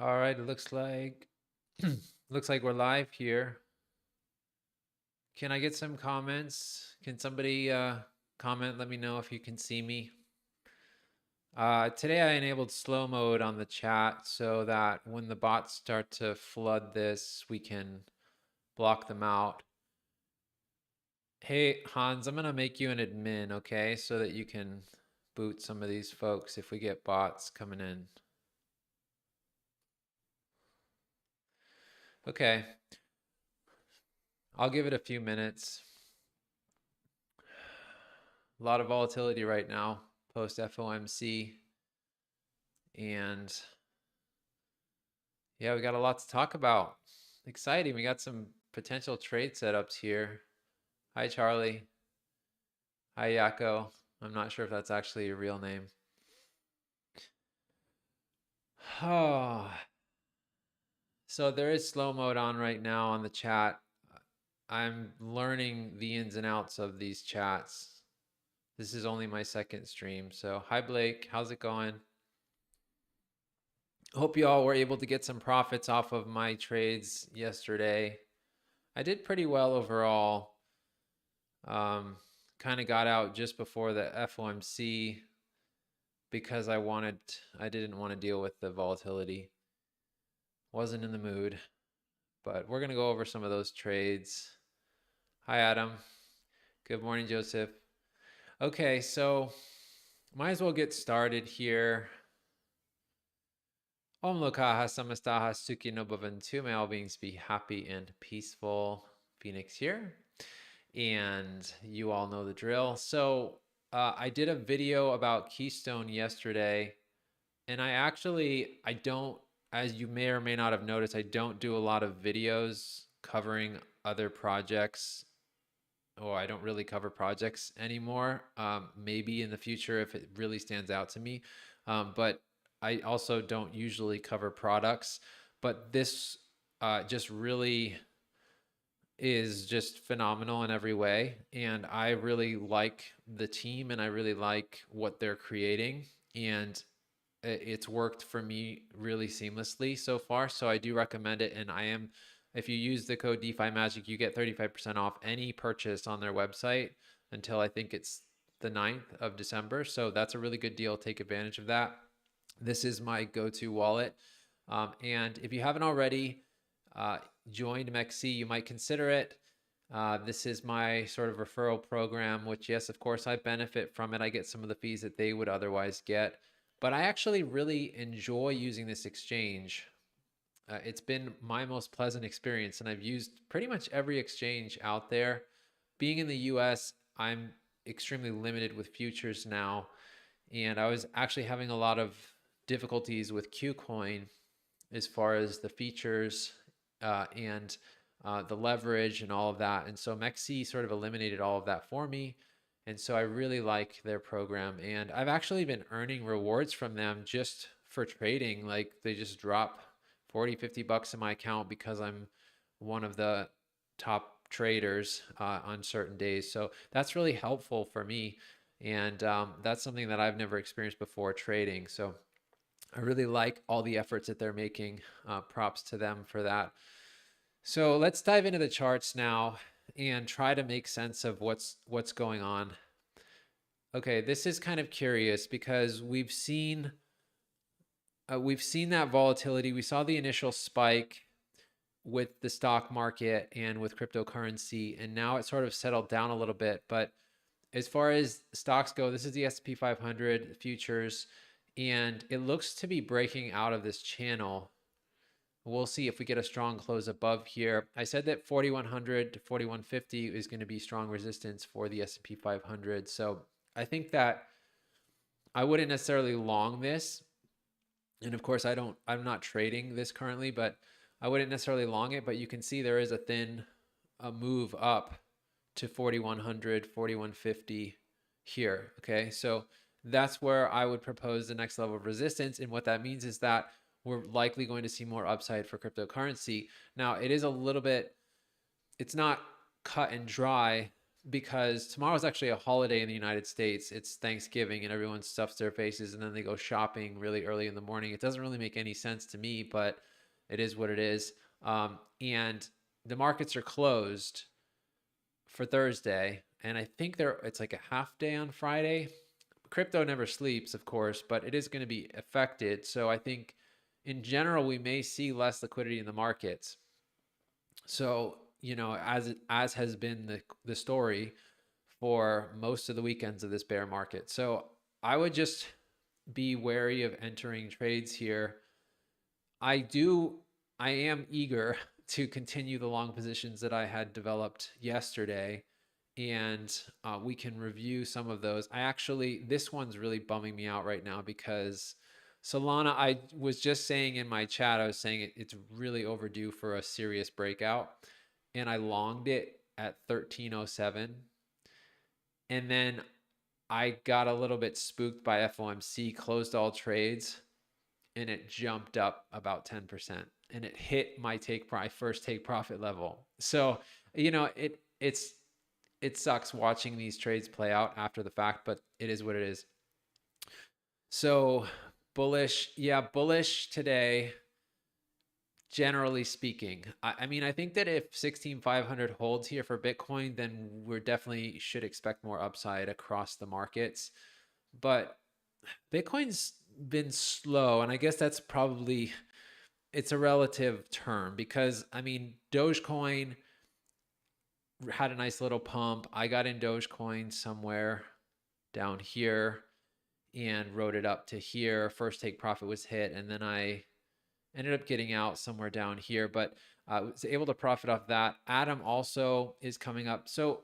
All right, it looks like looks like we're live here. Can I get some comments? Can somebody comment? Let me know if you can see me. Today I enabled slow mode on the chat so that when the bots start to flood this, we can block them out. Hey, Hans, I'm gonna make you an admin, okay? So that you can boot some of these folks if we get bots coming in. Okay. I'll give it a few minutes. A lot of volatility right now post FOMC. And yeah, we got a lot to talk about. Exciting. We got some potential trade setups here. Hi, Charlie. Hi, 𝐬𝐭𝐲𝐬. I'm not sure if that's actually a real name. Oh. So there is slow mode on right now on the chat. I'm learning the ins and outs of these chats. This is only my second stream. So hi, Blake. How's it going? Hope you all were able to get some profits off of my trades yesterday. I did pretty well overall. Kind of got out just before the FOMC because I didn't want to deal with the volatility. Wasn't in the mood, but we're going to go over some of those trades. Hi, Adam. Good morning, Joseph. Okay, so might as well get started here. Om Lokaha Samastaha Suki no Bhavantu. May all beings be happy and peaceful. Phoenix here. And you all know the drill. So I did a video about Keystone yesterday. And I don't, as you may or may not have noticed, I don't do a lot of videos covering other projects. Or I don't really cover projects anymore. Maybe in the future if it really stands out to me. But I also don't usually cover products, but this just really is just phenomenal in every way. And I really like the team and I really like what they're creating. And it's worked for me really seamlessly so far. So I do recommend it. And if you use the code DeFi Magic, you get 35% off any purchase on their website until I think it's the 9th of December. So that's a really good deal. Take advantage of that. This is my go-to wallet. And if you haven't already joined MEXC, you might consider it. This is my sort of referral program, which, yes, of course, I benefit from it. I get some of the fees that they would otherwise get. But I actually really enjoy using this exchange. It's been my most pleasant experience, and I've used pretty much every exchange out there. Being in the US, I'm extremely limited with futures now. And I was actually having a lot of difficulties with KuCoin as far as the features and the leverage and all of that. And so MEXC sort of eliminated all of that for me. And so I really like their program. And I've actually been earning rewards from them just for trading. Like they just drop 40, 50 bucks in my account because I'm one of the top traders on certain days. So that's really helpful for me. And that's something that I've never experienced before trading. So I really like all the efforts that they're making. Props to them for that. So let's dive into the charts now and try to make sense of what's going on. Okay, this is kind of curious because we've seen that volatility. We saw the initial spike with the stock market and with cryptocurrency, and now it sort of settled down a little bit. But as far as stocks go, this is the S&P 500 futures, and it looks to be breaking out of this channel. We'll see if we get a strong close above here. I said that 4,100 to 4,150 is going to be strong resistance for the S&P 500. So I think that I wouldn't necessarily long this. And of course, I'm not trading this currently, but I wouldn't necessarily long it. But you can see there is a move up to 4,100, 4,150 here. Okay, so that's where I would propose the next level of resistance. And what that means is that we're likely going to see more upside for cryptocurrency. Now, it is a little bit, it's not cut and dry, because tomorrow's actually a holiday in the United States. It's Thanksgiving and everyone stuffs their faces and then they go shopping really early in the morning. It doesn't really make any sense to me, but it is what it is. And the markets are closed for Thursday, and I think it's like a half day on Friday. Crypto never sleeps, of course, but it is going to be affected. So I think in general we may see less liquidity in the markets. So, as has been the story for most of the weekends of this bear market. So I would just be wary of entering trades here. I am eager to continue the long positions that I had developed yesterday, and we can review some of those. This one's really bumming me out right now because Solana, I was just saying in my chat, I was saying it's really overdue for a serious breakout, and I longed it at 1307. And then I got a little bit spooked by FOMC, closed all trades, and it jumped up about 10%, and it hit my first take profit level. So, it sucks watching these trades play out after the fact, but it is what it is. So bullish today, generally speaking. I think that if 16,500 holds here for Bitcoin, then we're definitely should expect more upside across the markets. But Bitcoin's been slow, and I guess that's probably, it's a relative term because Dogecoin had a nice little pump. I got in Dogecoin somewhere down here and rode it up to here. First take profit was hit, and then I ended up getting out somewhere down here, but I was able to profit off that. Atom also is coming up. So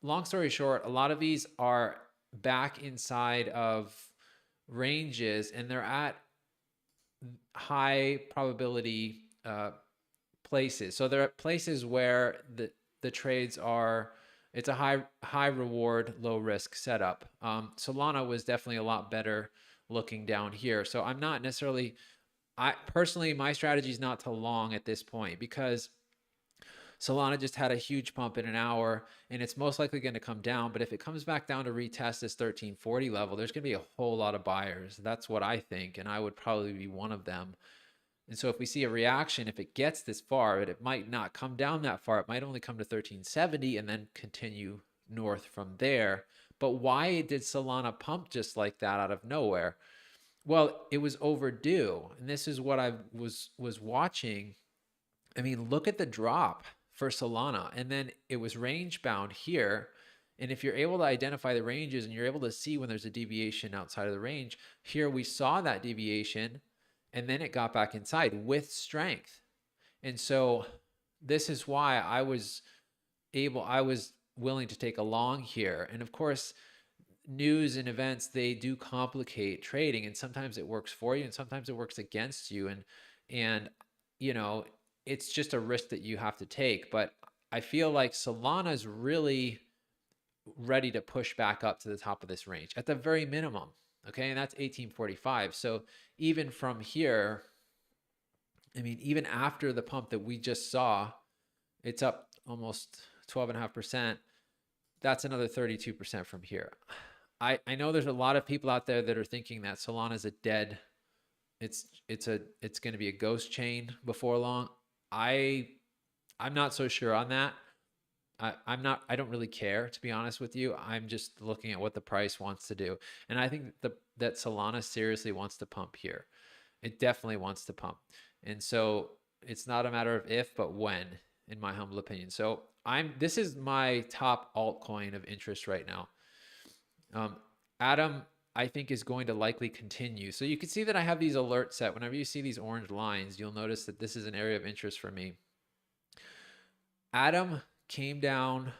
long story short, a lot of these are back inside of ranges, and they're at high probability places. So they're at places where the trades are, it's a high reward, low risk setup. Solana was definitely a lot better looking down here. So I'm not necessarily, personally, my strategy is not to long at this point because Solana just had a huge pump in an hour, and it's most likely going to come down. But if it comes back down to retest this 1340 level, there's going to be a whole lot of buyers. That's what I think, and I would probably be one of them. And so if we see a reaction, if it gets this far, but it might not come down that far. It might only come to 1370 and then continue north from there. But why did Solana pump just like that out of nowhere? Well, it was overdue. And this is what I was watching. Look at the drop for Solana. And then it was range bound here. And if you're able to identify the ranges and you're able to see when there's a deviation outside of the range, here we saw that deviation, and then it got back inside with strength. And so this is why I was willing to take a long here. And of course, news and events, they do complicate trading, and sometimes it works for you and sometimes it works against you. And it's just a risk that you have to take. But I feel like Solana is really ready to push back up to the top of this range at the very minimum. Okay, and that's 1845. So even from here, even after the pump that we just saw, it's up almost 12.5%. That's another 32% from here. I know there's a lot of people out there that are thinking that Solana is it's going to be a ghost chain before long. I'm not so sure on that. I don't really care, to be honest with you. I'm just looking at what the price wants to do. And I think that Solana seriously wants to pump here. It definitely wants to pump. And so it's not a matter of if, but when, in my humble opinion. So this is my top altcoin of interest right now. Atom, I think, is going to likely continue. So you can see that I have these alerts set. Whenever you see these orange lines, you'll notice that this is an area of interest for me. Atom came down.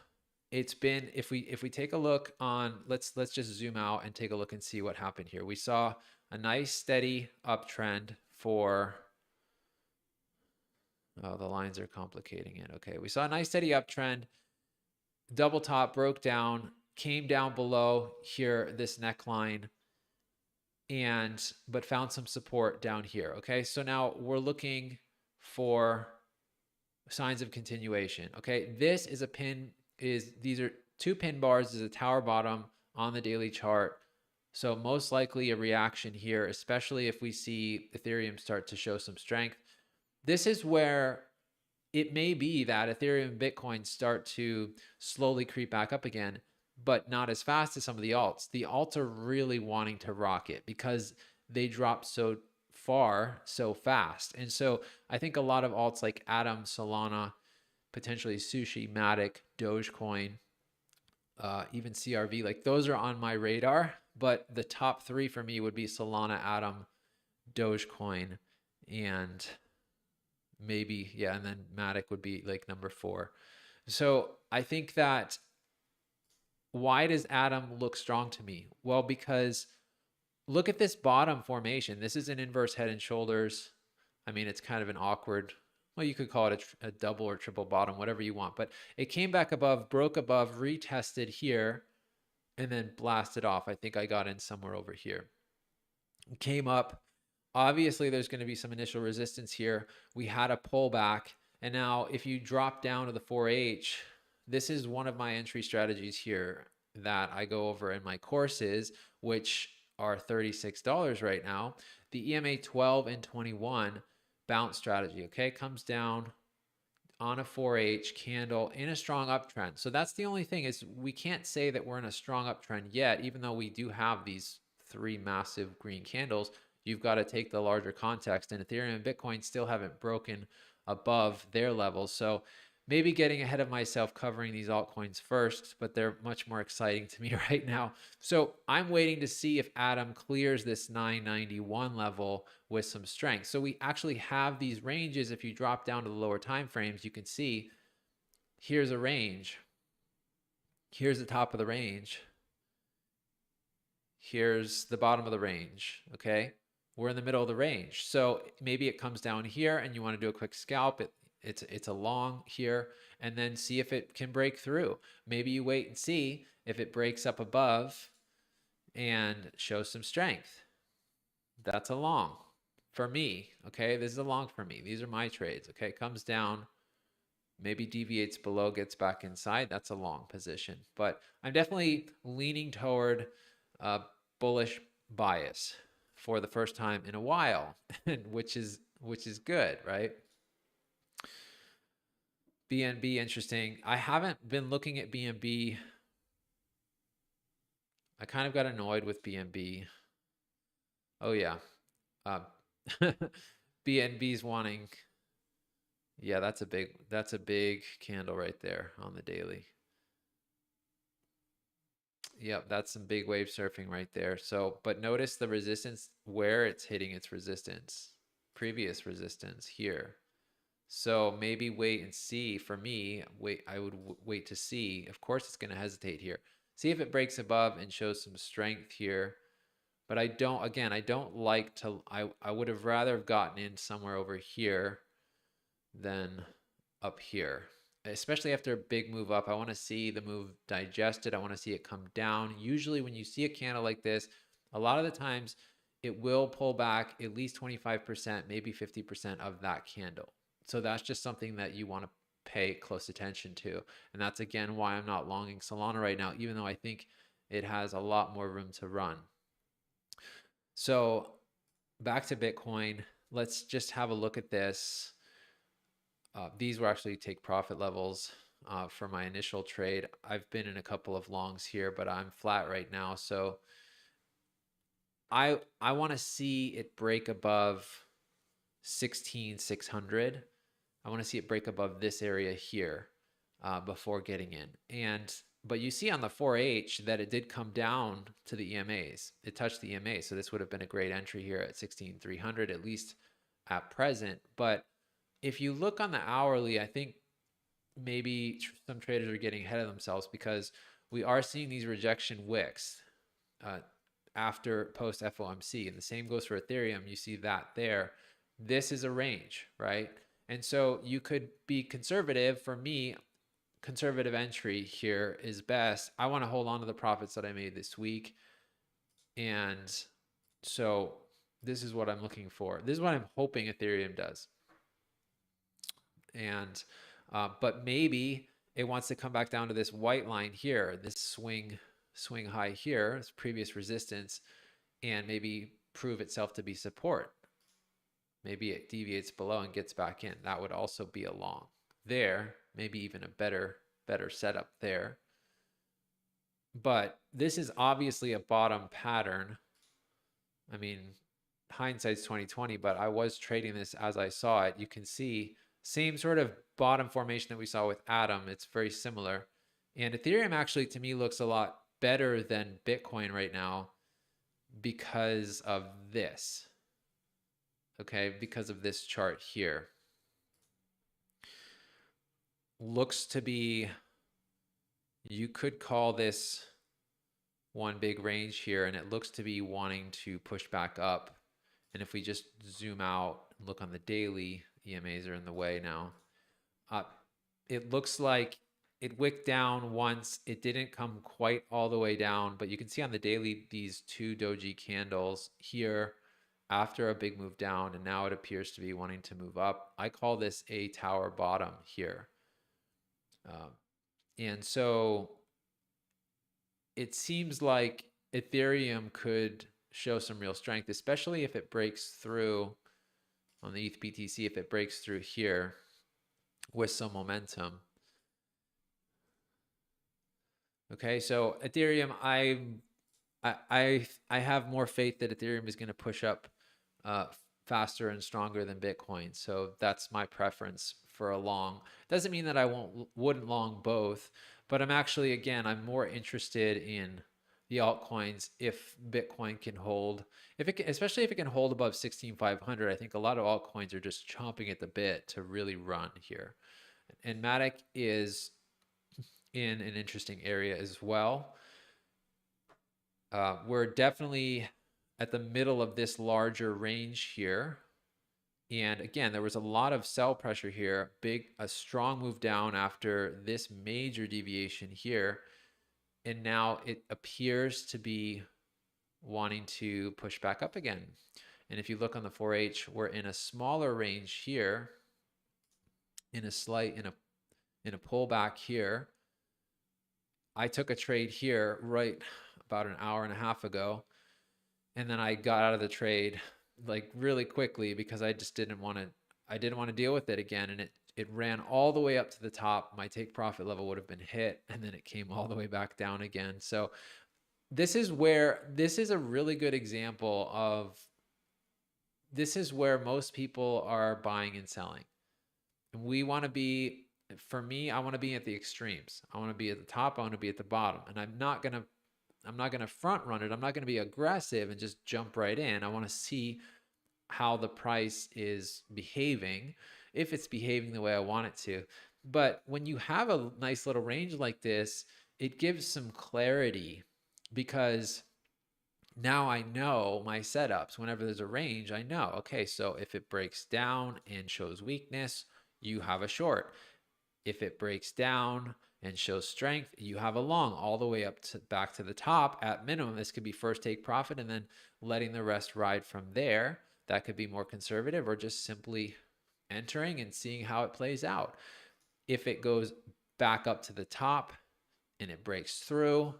It's been, if we take a look on, let's just zoom out and take a look and see what happened here. We saw a nice steady uptrend for, oh, the lines are complicating it. Okay, we saw a nice steady uptrend, double top, broke down, came down below here, this neckline, but found some support down here. Okay, so now we're looking for signs of continuation. Okay, this is a pin. These are 2 pin bars is a tower bottom on the daily chart. So most likely a reaction here, especially if we see Ethereum start to show some strength. This is where it may be that Ethereum and Bitcoin start to slowly creep back up again, but not as fast as some of the alts. The alts are really wanting to rocket because they dropped so far so fast. And so I think a lot of alts like Atom, Solana, potentially Sushi, Matic, Dogecoin, even CRV, like those are on my radar. But the top 3 for me would be Solana, Atom, Dogecoin, and maybe, yeah, and then Matic would be like number 4. So I think that, why does Atom look strong to me? Well, because look at this bottom formation. This is an inverse head and shoulders. I mean, it's kind of an awkward, well, you could call it a double or triple bottom, whatever you want, but it came back above, broke above, retested here, and then blasted off. I think I got in somewhere over here. Came up. Obviously, there's going to be some initial resistance here. We had a pullback. And now if you drop down to the 4H, this is one of my entry strategies here that I go over in my courses, which are $36 right now. The EMA 12 and 21 bounce strategy, okay, comes down on a 4H candle in a strong uptrend. So that's the only thing, is we can't say that we're in a strong uptrend yet, even though we do have these 3 massive green candles. You've got to take the larger context, and Ethereum and Bitcoin still haven't broken above their levels. So maybe getting ahead of myself covering these altcoins first, but they're much more exciting to me right now. So I'm waiting to see if Atom clears this 991 level with some strength. So we actually have these ranges. If you drop down to the lower time frames, you can see here's a range. Here's the top of the range. Here's the bottom of the range, okay? We're in the middle of the range. So maybe it comes down here and you want to do a quick scalp. It's a long here, and then see if it can break through. Maybe you wait and see if it breaks up above and shows some strength. That's a long for me, okay? This is a long for me. These are my trades, okay? Comes down, maybe deviates below, gets back inside. That's a long position. But I'm definitely leaning toward bullish bias for the first time in a while, which is good, right? BNB, interesting. I haven't been looking at BNB. I kind of got annoyed with BNB. Oh yeah. BNB's wanting, yeah, that's a big candle right there on the daily. Yep, that's some big wave surfing right there. So, but notice the resistance where it's hitting its resistance, previous resistance here. So maybe wait and see. For me, I would wait to see. Of course, it's going to hesitate here. See if it breaks above and shows some strength here. But I don't like to, I would have rather have gotten in somewhere over here than up here. Especially after a big move up, I want to see the move digested. I want to see it come down. Usually when you see a candle like this, a lot of the times it will pull back at least 25%, maybe 50% of that candle. So that's just something that you want to pay close attention to. And that's, again, why I'm not longing Solana right now, even though I think it has a lot more room to run. So back to Bitcoin, let's just have a look at this. These will actually take profit levels for my initial trade. I've been in a couple of longs here, but I'm flat right now. So I want to see it break above 16,600. I want to see it break above this area here before getting in. But you see on the 4H that it did come down to the EMAs. It touched the EMA. So this would have been a great entry here at 16,300, at least at present. But if you look on the hourly, I think maybe some traders are getting ahead of themselves, because we are seeing these rejection wicks after post FOMC. And the same goes for Ethereum. You see that there. This is a range, right? And so you could be conservative. For me, conservative entry here is best. I want to hold on to the profits that I made this week. And so this is what I'm looking for. This is what I'm hoping Ethereum does. And but maybe it wants to come back down to this white line here, this swing high here, this previous resistance, and maybe prove itself to be support. Maybe it deviates below and gets back in. That would also be a long there, maybe even a better setup there. But this is obviously a bottom pattern. I mean, hindsight's 2020, but I was trading this as I saw it. You can see same sort of bottom formation that we saw with Atom. It's very similar. And Ethereum actually to me looks a lot better than Bitcoin right now because of this. Okay, because of this chart here. Looks to be, you could call this one big range here, and it looks to be wanting to push back up. And if we just zoom out and look on the daily, EMAs are in the way now. It looks like it wicked down once. It didn't come quite all the way down, but you can see on the daily these two doji candles here after a big move down, and now it appears to be wanting to move up. I call this a tower bottom here. And so it seems like Ethereum could show some real strength, especially if it breaks through on the ETH BTC, if it breaks through here with some momentum. Okay, so Ethereum, I have more faith that Ethereum is going to push up faster and stronger than Bitcoin. So that's my preference for a long. Doesn't mean that I wouldn't long both, but I'm actually, again, I'm more interested in the altcoins if Bitcoin can hold, if it can, especially if it can hold above 16,500. I think a lot of altcoins are just chomping at the bit to really run here. And Matic is in an interesting area as well. We're definitely at the middle of this larger range here. And again, there was a lot of sell pressure here, a strong move down after this major deviation here. And now it appears to be wanting to push back up again. And if you look on the 4H, we're in a smaller range here, in a pullback here. I took a trade here right about an hour and a half ago, and then I got out of the trade like really quickly because I just didn't want to deal with it again. And it ran all the way up to the top. My take profit level would have been hit, and then it came all the way back down again. So this is a really good example of, this is where most people are buying and selling. And we want to be, for me, I want to be at the extremes. I want to be at the top. I want to be at the bottom. And I'm not going to front run it. I'm not going to be aggressive and just jump right in. I want to see how the price is behaving, if it's behaving the way I want it to. But when you have a nice little range like this, it gives some clarity, because now I know my setups. Whenever there's a range, I know, okay, so if it breaks down and shows weakness, you have a short. If it breaks down and shows strength, you have a long, all the way up to back to the top. At minimum, this could be first take profit and then letting the rest ride from there. That could be more conservative, or just simply entering and seeing how it plays out. If it goes back up to the top and it breaks through,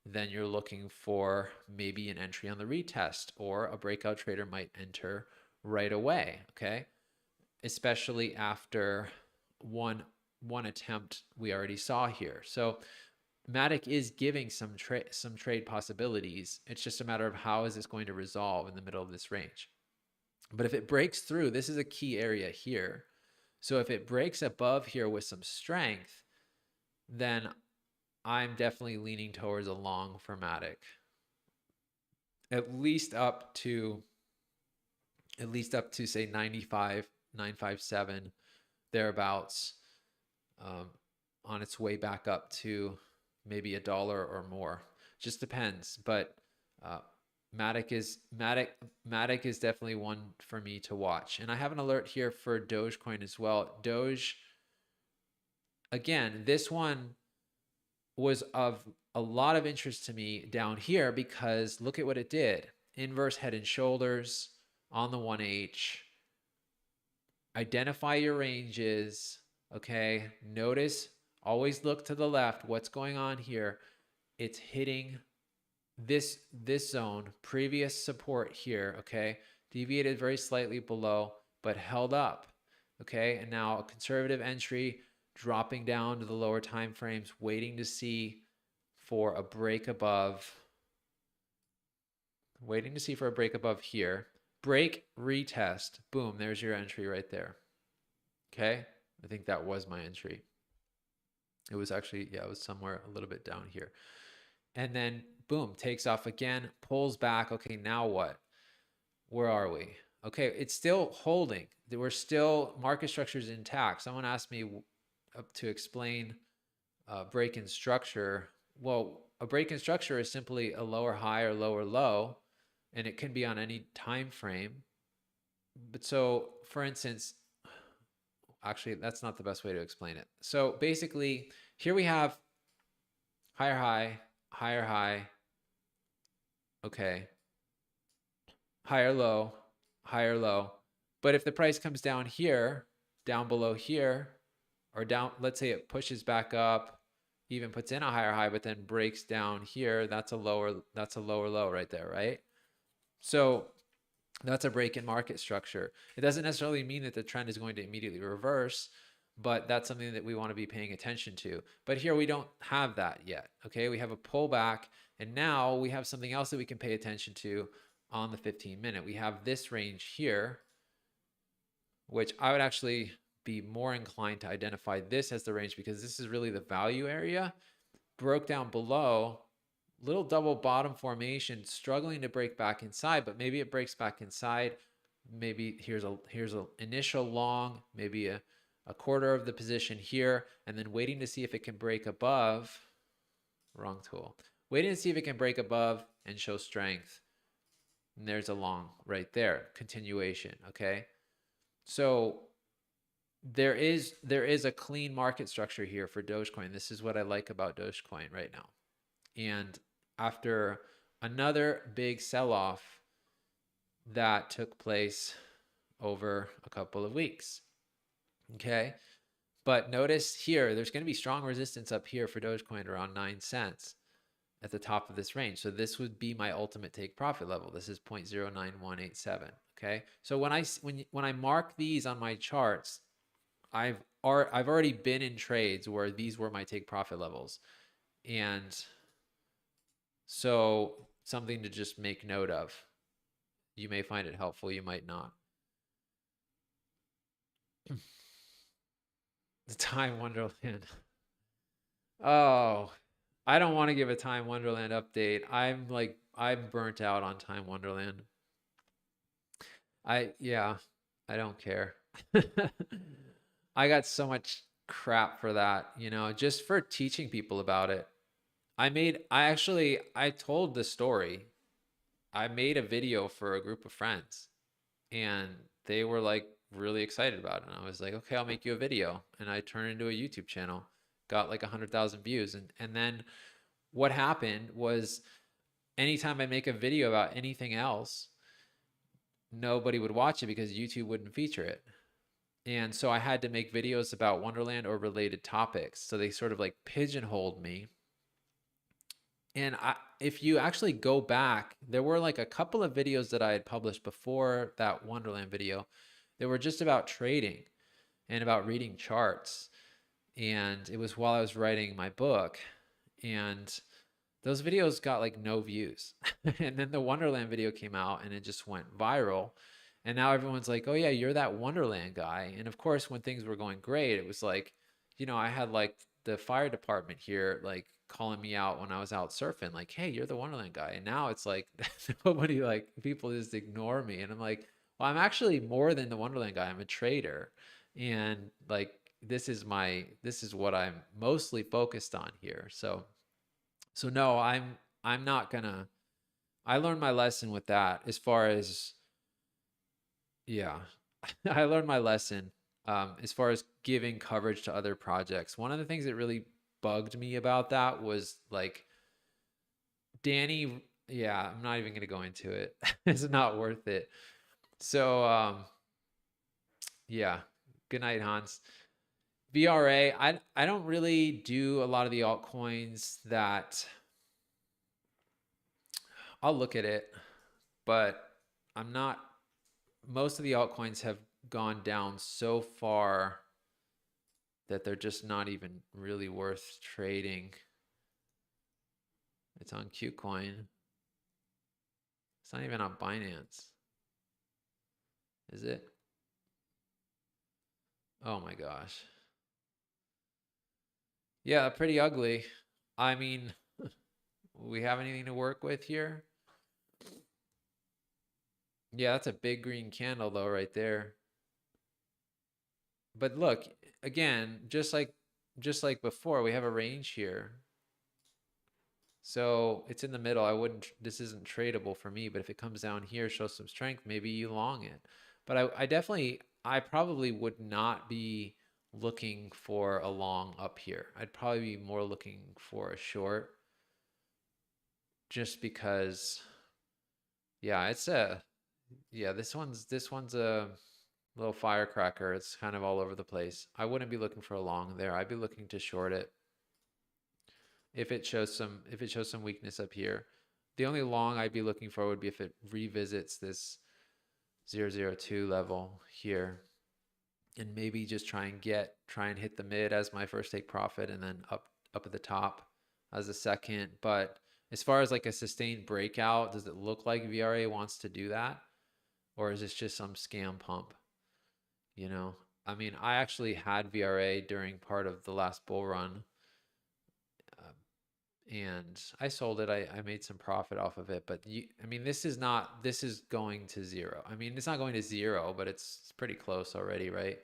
then you're looking for maybe an entry on the retest, or a breakout trader might enter right away, okay? Especially after one attempt we already saw here. So Matic is giving some trade possibilities. It's just a matter of how is this going to resolve in the middle of this range. But if it breaks through, this is a key area here. So if it breaks above here with some strength, then I'm definitely leaning towards a long for Matic. At least up to say 95, 957, thereabouts, on its way back up to maybe $1 or more. Just depends. But Matic is definitely one for me to watch. And I have an alert here for Dogecoin as well. Doge, again, this one was of a lot of interest to me down here, because look at what it did. Inverse head and shoulders on the 1H. Identify your ranges, okay? Notice Always look to the left. What's going on here? It's hitting this zone, previous support here, okay? Deviated very slightly below, but held up, okay? And now a conservative entry dropping down to the lower time frames, waiting to see for a break above, here. Break, retest, boom, there's your entry right there, okay? I think that was my entry. It was actually, yeah, it was somewhere a little bit down here. And then boom, takes off again, pulls back. Okay, now what? Where are we? Okay, it's still holding. We're still, market structure is intact. Someone asked me to explain break in structure. Well, a break in structure is simply a lower high or lower low, and it can be on any time frame. But so, for instance, actually, that's not the best way to explain it. So basically, here we have higher high, higher high, okay, higher low, higher low. But if the price comes down here, down below here, or down, let's say it pushes back up, even puts in a higher high, but then breaks down here, that's a lower low right there, right? So that's a break in market structure. It doesn't necessarily mean that the trend is going to immediately reverse, but that's something that we want to be paying attention to. But here we don't have that yet, okay? We have a pullback, and now we have something else that we can pay attention to on the 15-minute. We have this range here, which I would actually be more inclined to identify this as the range because this is really the value area. Broke down below, little double bottom formation, struggling to break back inside, but maybe it breaks back inside. Maybe here's a initial long, maybe a quarter of the position here, and then waiting to see if it can break above. Wrong tool. Waiting to see if it can break above and show strength. And there's a long right there, continuation, okay? So there is a clean market structure here for Dogecoin. This is what I like about Dogecoin right now. And after another big sell-off that took place over a couple of weeks, okay? But notice here, there's going to be strong resistance up here for Dogecoin around 9 cents at the top of this range. So this would be my ultimate take profit level. This is 0.09187, okay? So when I mark these on my charts, I've already been in trades where these were my take profit levels. And so something to just make note of. You may find it helpful, you might not. The Time Wonderland. Oh, I don't want to give a Time Wonderland update. I'm burnt out on Time Wonderland. I don't care. I got so much crap for that, just for teaching people about it. I told the story. I made a video for a group of friends and they were like really excited about it. And I was like, okay, I'll make you a video. And I turned it into a YouTube channel, got like 100,000 views. And then what happened was anytime I make a video about anything else, nobody would watch it because YouTube wouldn't feature it. And so I had to make videos about Wonderland or related topics. So they sort of like pigeonholed me. And if you actually go back, there were like a couple of videos that I had published before that Wonderland video. They were just about trading and about reading charts. And it was while I was writing my book. And those videos got like no views. And then the Wonderland video came out and it just went viral. And now everyone's like, oh yeah, you're that Wonderland guy. And of course, when things were going great, it was like, I had like the fire department here, like calling me out when I was out surfing, like, hey, you're the Wonderland guy. And now it's like, nobody, like, people just ignore me. And I'm like, well, I'm actually more than the Wonderland guy. I'm a trader. And like, this is what I'm mostly focused on here. So no, I'm not gonna, I learned my lesson with that as far as, yeah, I learned my lesson as far as giving coverage to other projects. One of the things that really bugged me about that was like Danny, yeah, I'm not even going to go into it. It's not worth it. So, yeah, good night, Hans. VRA, I don't really do a lot of the altcoins that I'll look at it, but I'm not, most of the altcoins have gone down so far that they're just not even really worth trading. It's on 𝐜𝐴. It's not even on Binance. Is it? Oh my gosh. Yeah, pretty ugly. I mean, we have anything to work with here? Yeah, that's a big green candle though right there. But look, again, just like before, we have a range here. So it's in the middle. I wouldn't, this isn't tradable for me, but if it comes down here, shows some strength, maybe you long it. But I probably would not be looking for a long up here. I'd probably be more looking for a short just because, yeah, this one's a little firecracker. It's kind of all over the place. I wouldn't be looking for a long there. I'd be looking to short it. If it shows some weakness up here. The only long I'd be looking for would be if it revisits this 002 level here, and maybe just try and hit the mid as my first take profit, and then up at the top as a second. But as far as like a sustained breakout, does it look like VRA wants to do that, or is this just some scam pump? You know, I mean, I actually had VRA during part of the last bull run. And I sold it. I made some profit off of it, but I mean, this is going to zero. I mean, it's not going to zero, but it's pretty close already, right?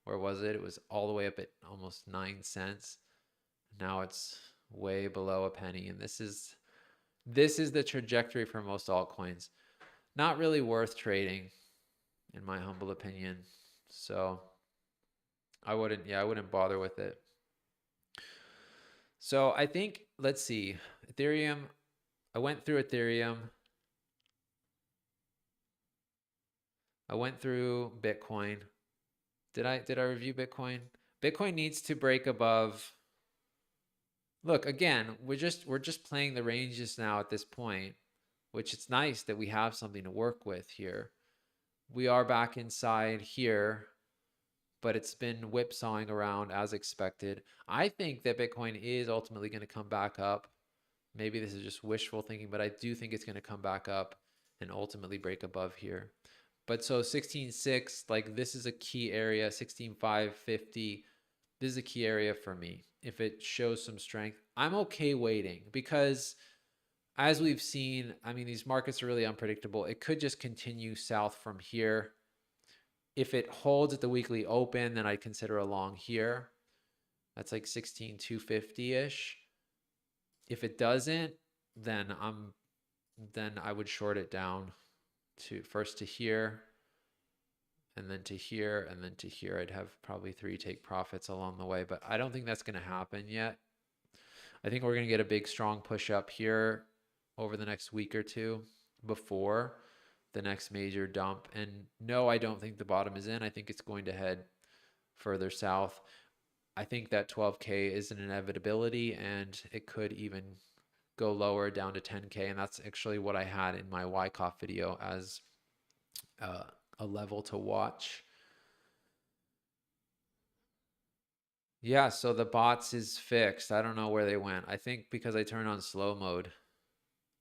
Where was it? It was all the way up at almost 9 cents. Now it's way below a penny. And this is the trajectory for most altcoins. Not really worth trading, in my humble opinion. So I wouldn't bother with it. So I think, let's see, Ethereum, I went through Ethereum. I went through Bitcoin. Did I review Bitcoin? Bitcoin needs to break above. Look, again, we're just playing the ranges now at this point, which it's nice that we have something to work with here. We are back inside here, but it's been whipsawing around as expected. I think that Bitcoin is ultimately going to come back up. Maybe this is just wishful thinking, but I do think it's going to come back up and ultimately break above here. But so 16.6, like this is a key area, 16.550. This is a key area for me. If it shows some strength, I'm okay waiting because as we've seen, I mean, these markets are really unpredictable. It could just continue south from here. If it holds at the weekly open, then I'd consider a long here. That's like 16,250-ish. If it doesn't, then I would short it down to first to here, and then to here, and then to here. I'd have probably 3 take profits along the way, but I don't think that's going to happen yet. I think we're going to get a big strong push up here over the next week or two before the next major dump. And no, I don't think the bottom is in. I think it's going to head further south. I think that 12K is an inevitability, and it could even go lower down to 10K. And that's actually what I had in my 𝐬𝐴 video as a level to watch. Yeah, so the bots is fixed. I don't know where they went. I think because I turned on slow mode.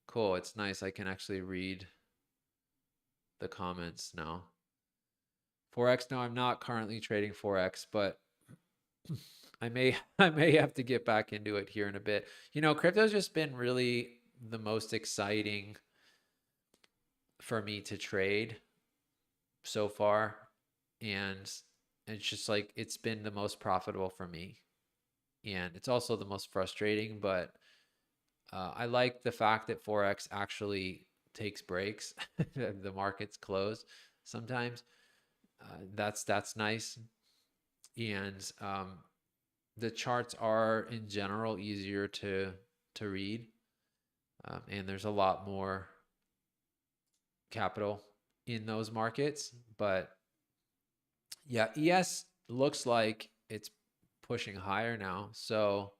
Cool, it's nice. I can actually read the comments now. Forex, no, I'm not currently trading Forex, but I may have to get back into it here in a bit. You know, crypto's just been really the most exciting for me to trade so far, and it's just like it's been the most profitable for me, and it's also the most frustrating, but I like the fact that Forex actually takes breaks. The markets close sometimes. That's nice. And the charts are in general easier to read. And there's a lot more capital in those markets. But yeah, ES looks like it's pushing higher now. So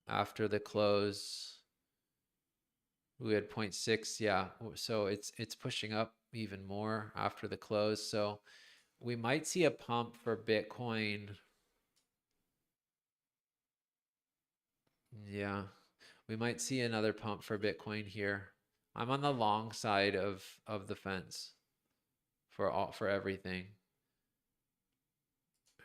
after the close, we had 0.6. Yeah. So it's pushing up even more after the close. So we might see a pump for Bitcoin. Yeah. We might see another pump for Bitcoin here. I'm on the long side of the fence for everything.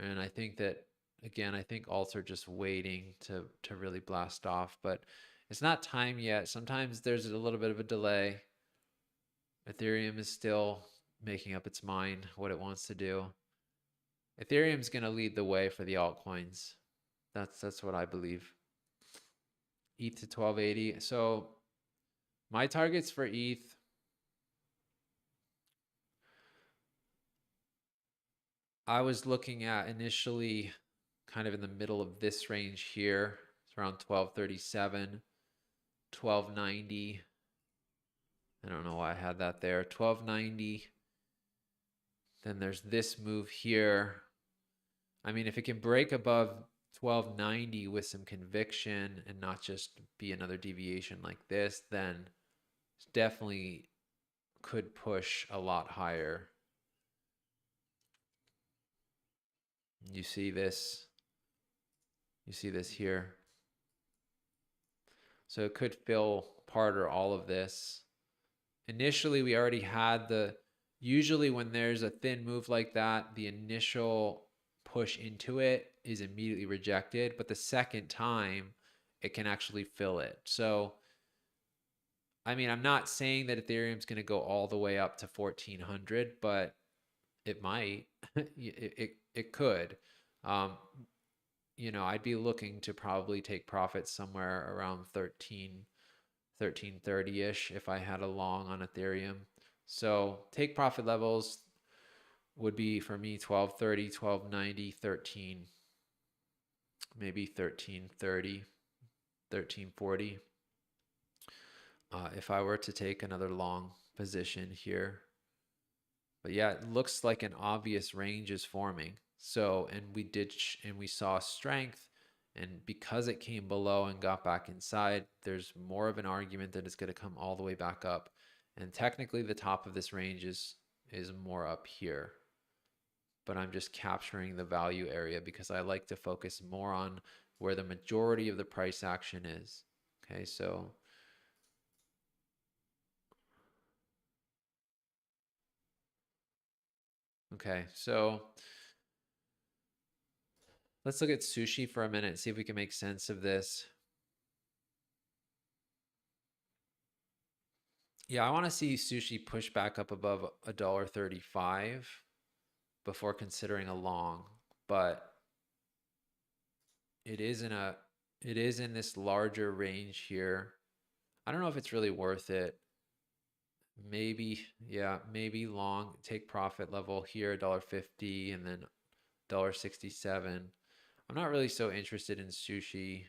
And I think that, again, I think alts are just waiting to really blast off, but it's not time yet. Sometimes there's a little bit of a delay. Ethereum is still making up its mind what it wants to do. Ethereum's going to lead the way for the altcoins. That's what I believe. ETH to 1280. So my targets for ETH, I was looking at initially kind of in the middle of this range here. It's around 1237, 1290. I don't know why I had that there. 1290. Then there's this move here. I mean, if it can break above 1290 with some conviction and not just be another deviation like this, then it definitely could push a lot higher. You see this? You see this here? So it could fill part or all of this. Initially, we already had usually when there's a thin move like that, the initial push into it is immediately rejected, but the second time it can actually fill it. So, I mean, I'm not saying that Ethereum's going to go all the way up to 1400, but it might. it could. I'd be looking to probably take profits somewhere around 1330-ish if I had a long on Ethereum. So take profit levels would be for me 1230, 1290, 13, maybe 1330, 1340. If I were to take another long position here. But yeah, it looks like an obvious range is forming. So, and we saw strength, and because it came below and got back inside, there's more of an argument that it's going to come all the way back up. And technically the top of this range is more up here. But I'm just capturing the value area because I like to focus more on where the majority of the price action is. Okay, so let's look at sushi for a minute and see if we can make sense of this. Yeah, I want to see sushi push back up above $1.35 before considering a long, but it is in this larger range here. I don't know if it's really worth it. Maybe, yeah, maybe long, take profit level here, $1.50 and then $1.67. I'm not really so interested in sushi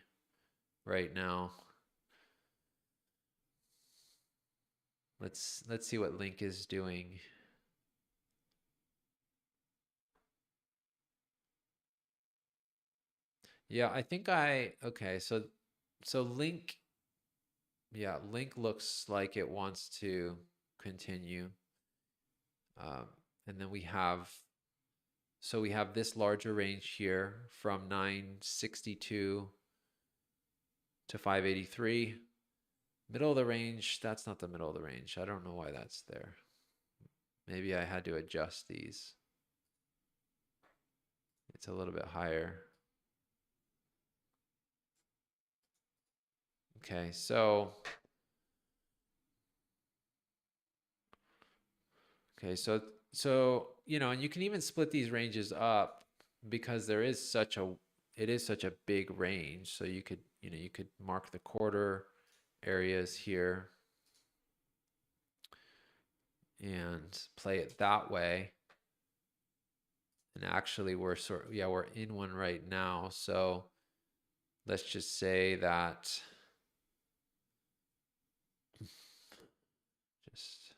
right now. Let's see what Link is doing. Yeah, I think okay, so Link, yeah, Link looks like it wants to continue. And then we have this larger range here from 962 to 583. Middle of the range, that's not the middle of the range. I don't know why that's there. Maybe I had to adjust these. It's a little bit higher. Okay, so and you can even split these ranges up because it is such a big range. So you could mark the quarter areas here and play it that way. And actually we're in one right now. So let's just say that just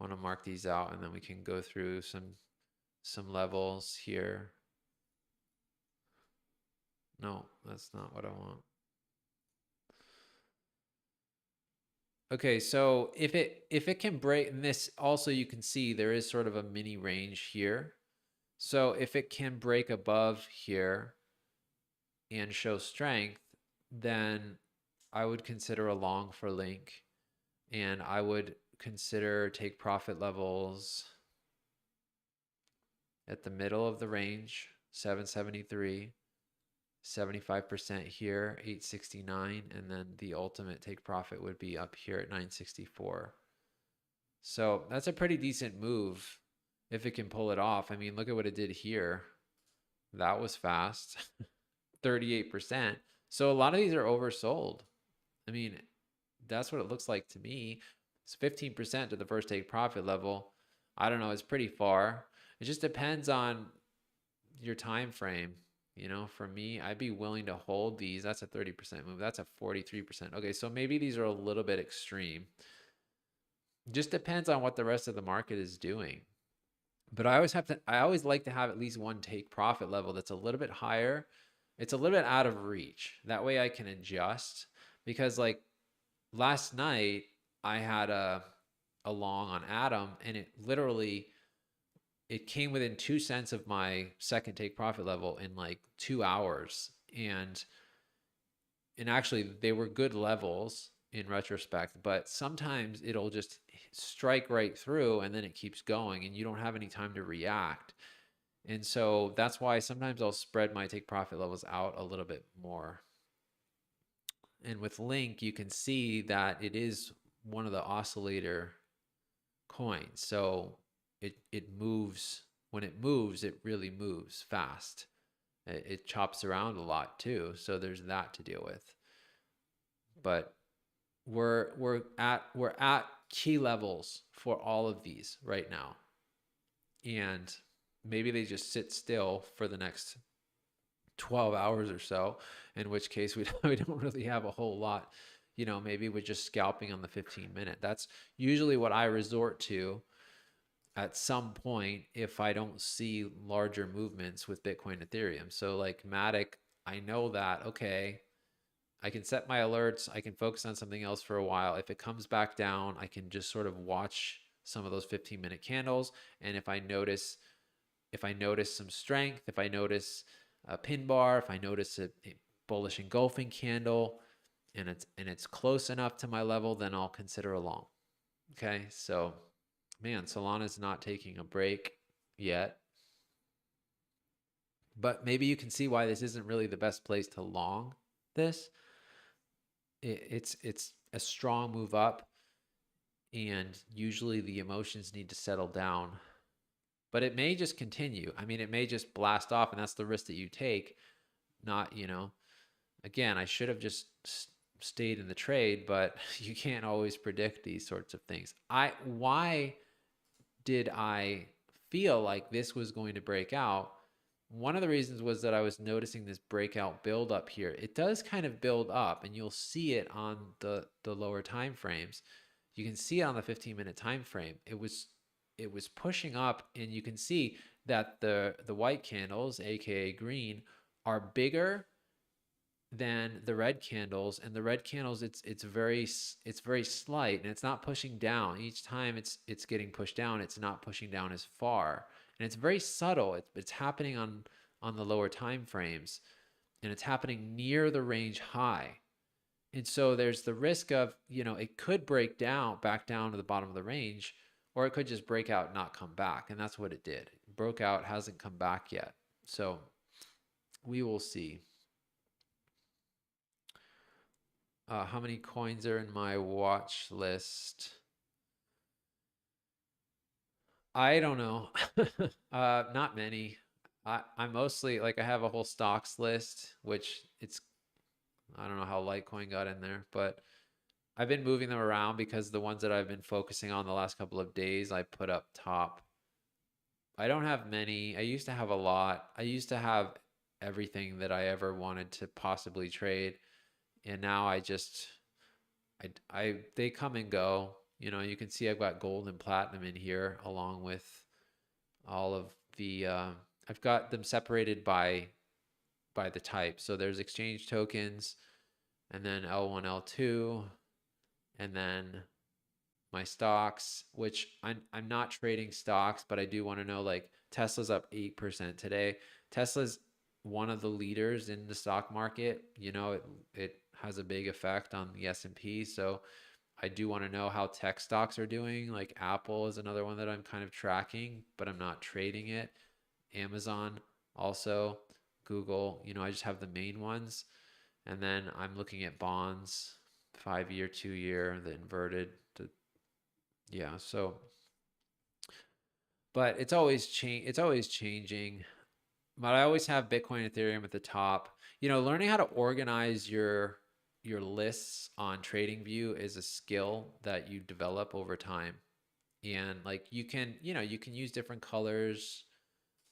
want to mark these out, and then we can go through some levels here. No, that's not what I want. Okay, so if it can break, and this also you can see there is sort of a mini range here. So if it can break above here and show strength, then I would consider a long for Link, and I would consider take profit levels at the middle of the range, 773, 75% here, 869, and then the ultimate take profit would be up here at 964. So that's a pretty decent move if it can pull it off. I mean, look at what it did here. That was fast, 38%. So a lot of these are oversold. I mean, that's what it looks like to me. It's 15% to the first take profit level. I don't know, it's pretty far. It just depends on your time frame. You know, for me, I'd be willing to hold these. That's a 30% move. That's a 43%. Okay, so maybe these are a little bit extreme. Just depends on what the rest of the market is doing. But I always like to have at least one take profit level that's a little bit higher. It's a little bit out of reach. That way I can adjust, because like last night I had a long on Atom, and it literally it came within 2 cents of my second take profit level in like 2 hours. And actually they were good levels in retrospect, but sometimes it'll just strike right through and then it keeps going and you don't have any time to react. And so that's why sometimes I'll spread my take profit levels out a little bit more. And with Link, you can see that it is one of the oscillator coins. So it moves. When it moves, it really moves fast. It chops around a lot too, so there's that to deal with. But we're at key levels for all of these right now, and maybe they just sit still for the next 12 hours or so, in which case we don't really have a whole lot. You know, maybe we're just scalping on the 15-minute. That's usually what I resort to at some point if I don't see larger movements with Bitcoin, Ethereum. So like Matic, I know that, okay, I can set my alerts. I can focus on something else for a while. If it comes back down, I can just sort of watch some of those 15-minute candles. And if I notice some strength, if I notice a pin bar, if I notice a bullish engulfing candle, and it's close enough to my level, then I'll consider a long. Okay, so man, Solana's not taking a break yet. But maybe you can see why this isn't really the best place to long this. It's a strong move up, and usually the emotions need to settle down. But it may just continue. I mean, it may just blast off, and that's the risk that you take. Not, again, I should have just stayed in the trade, but you can't always predict these sorts of things. Why did I feel like this was going to break out? One of the reasons was that I was noticing this breakout build up here. It does kind of build up, and you'll see it on the lower time frames. You can see it on the 15-minute time frame. It was pushing up, and you can see that the white candles, aka green, are bigger than the red candles, and the red candles it's very slight, and it's not pushing down. Each time it's getting pushed down, it's not pushing down as far, and it's very subtle. It's happening on the lower time frames, and it's happening near the range high. And so there's the risk of, it could break down back down to the bottom of the range, or it could just break out and not come back. And that's what it did. It broke out, hasn't come back yet. So we will see. How many coins are in my watch list? I don't know. Not many. I mostly, like, I have a whole stocks list, which I don't know how Litecoin got in there, but I've been moving them around because the ones that I've been focusing on the last couple of days, I put up top. I don't have many. I used to have a lot. I used to have everything that I ever wanted to possibly trade. And now they come and go. You can see I've got gold and platinum in here, along with all of the, I've got them separated by by the type. So there's exchange tokens, and then L1, L2, and then my stocks, which I'm not trading stocks, but I do want to know, like, Tesla's up 8% today. Tesla's one of the leaders in the stock market. You know, it has a big effect on the S&P. So I do want to know how tech stocks are doing. Like Apple is another one that I'm kind of tracking, but I'm not trading it. Amazon also, Google, you know, I just have the main ones. And then I'm looking at bonds, 5-year, 2-year, the inverted, yeah. So, but it's always changing. But I always have Bitcoin, Ethereum at the top. You know, learning how to organize your lists on TradingView is a skill that you develop over time. And like you can, you know, you can use different colors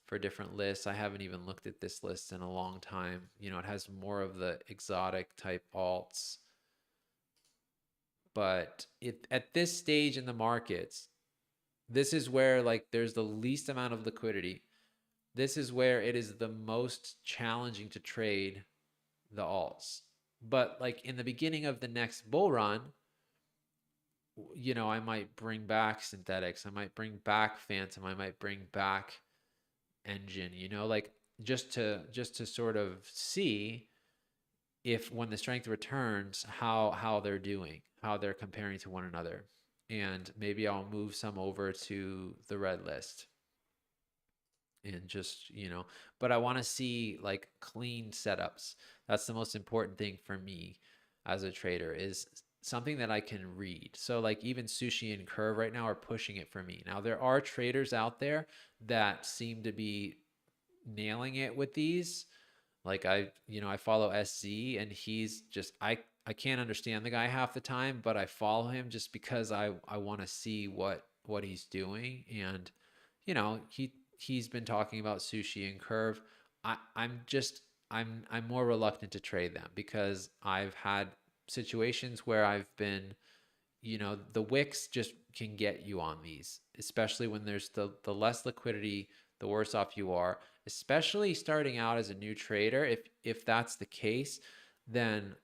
for different lists. I haven't even looked at this list in a long time. You know, it has more of the exotic type alts. But at this stage in the markets, this is where like there's the least amount of liquidity. This is where it is the most challenging to trade the alts. But like in the beginning of the next bull run, you know, I might bring back synthetics. I might bring back Phantom. I might bring back Engine, you know, like just to sort of see if when the strength returns, how they're doing, how they're comparing to one another. And maybe I'll move some over to the red list and just, you know, but I want to see like clean setups. That's the most important thing for me as a trader, is something that I can read. So like even Sushi and Curve right now are pushing it for me. Now there are traders out there that seem to be nailing it with these. Like you know, I follow SZ, and he's just, I can't understand the guy half the time, but I follow him just because I want to see what he's doing. And you know, he's been talking about Sushi and Curve. I'm more reluctant to trade them because I've had situations where I've been, you know, the wicks just can get you on these, especially when there's the less liquidity, the worse off you are, especially starting out as a new trader. If that's the case, then,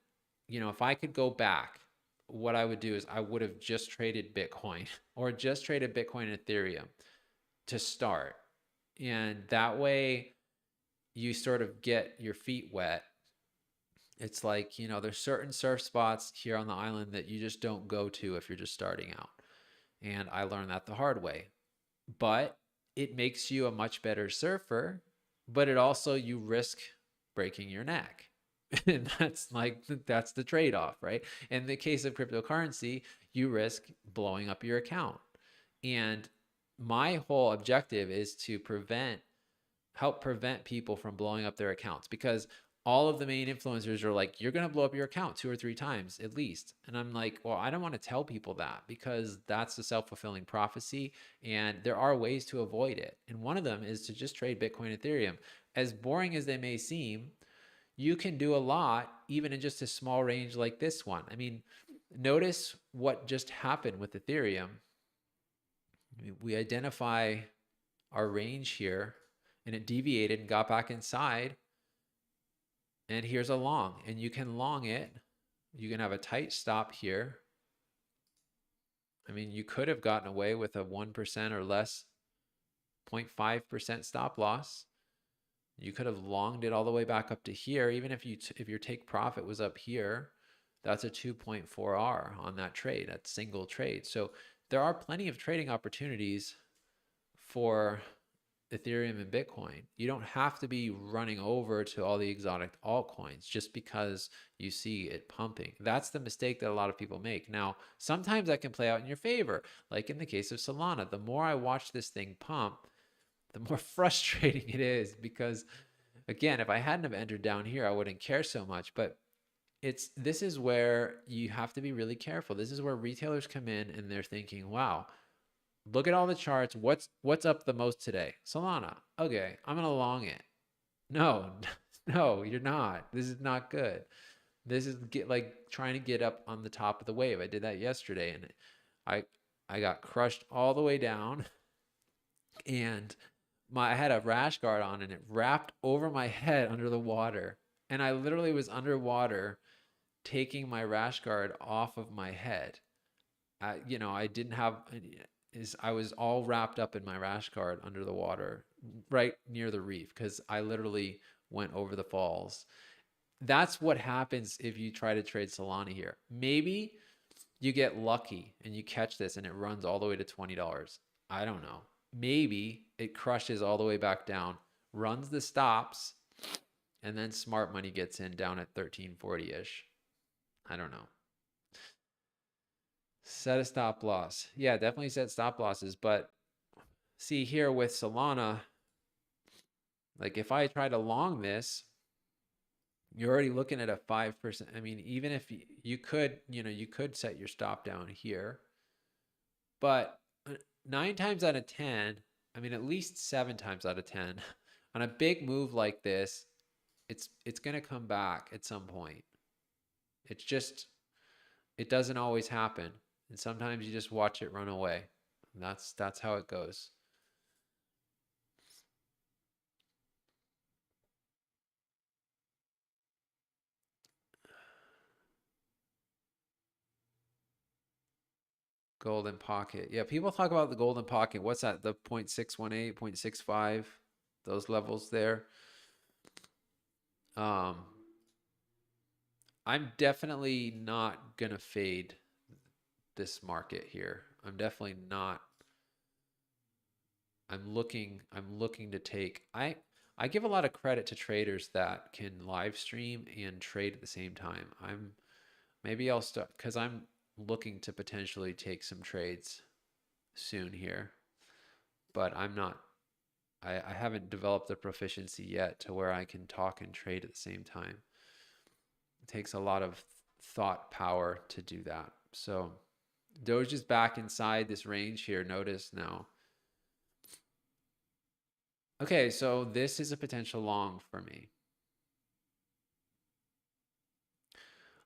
you know, if I could go back, what I would do is I would have just traded Bitcoin or just traded Bitcoin and Ethereum to start. And that way you sort of get your feet wet. It's like, you know, there's certain surf spots here on the island that you just don't go to if you're just starting out. And I learned that the hard way. But it makes you a much better surfer, but it also, you risk breaking your neck. And that's the trade-off, right? In the case of cryptocurrency, you risk blowing up your account. And my whole objective is to help prevent people from blowing up their accounts, because all of the main influencers are like, you're going to blow up your account 2 or 3 times at least. And I'm like, well, I don't want to tell people that, because that's a self-fulfilling prophecy, and there are ways to avoid it. And one of them is to just trade Bitcoin, Ethereum. As boring as they may seem, you can do a lot even in just a small range like this one. I mean, notice what just happened with Ethereum. We identify our range here, and it deviated and got back inside. And here's a long, and you can long it. You can have a tight stop here. I mean, you could have gotten away with a 1% or less, 0.5% stop loss. You could have longed it all the way back up to here. Even if your take profit was up here, that's a 2.4R on that trade, that single trade. So there are plenty of trading opportunities for Ethereum and Bitcoin. You don't have to be running over to all the exotic altcoins just because you see it pumping. That's the mistake that a lot of people make. Now, sometimes that can play out in your favor, like in the case of Solana. The more I watch this thing pump, the more frustrating it is, because again, if I hadn't have entered down here, I wouldn't care so much. But this is where you have to be really careful. This is where retailers come in and they're thinking, wow, look at all the charts. What's up the most today? Solana. Okay, I'm gonna long it. No, no, you're not. This is not good. This is like trying to get up on the top of the wave. I did that yesterday, and I got crushed all the way down. And I had a rash guard on and it wrapped over my head under the water. And I literally was underwater taking my rash guard off of my head. I didn't have I was all wrapped up in my rash guard under the water right near the reef because I literally went over the falls. That's what happens if you try to trade Solana here. Maybe you get lucky and you catch this and it runs all the way to $20. I don't know. Maybe it crushes all the way back down, runs the stops, and then smart money gets in down at 1340-ish. I don't know. Set a stop loss. Yeah, definitely set stop losses. But see here with Solana, like if I try to long this, you're already looking at a 5%. I mean, even if you could, you could set your stop down here, but 9 times out of 10, I mean, at least 7 times out of 10, on a big move like this, it's going to come back at some point. It's just, it doesn't always happen. And sometimes you just watch it run away. And that's how it goes. Golden pocket. Yeah, people talk about the golden pocket. What's that? The 0.618, 0.65, those levels there. I'm definitely not gonna fade this market here. I'm definitely not. I'm looking to take. I give a lot of credit to traders that can live stream and trade at the same time. Maybe I'll start because I'm looking to potentially take some trades soon here, but I'm not. I haven't developed the proficiency yet to where I can talk and trade at the same time. It takes a lot of thought power to do that. So Doge is back inside this range here. Notice now. Okay, so this is a potential long for me.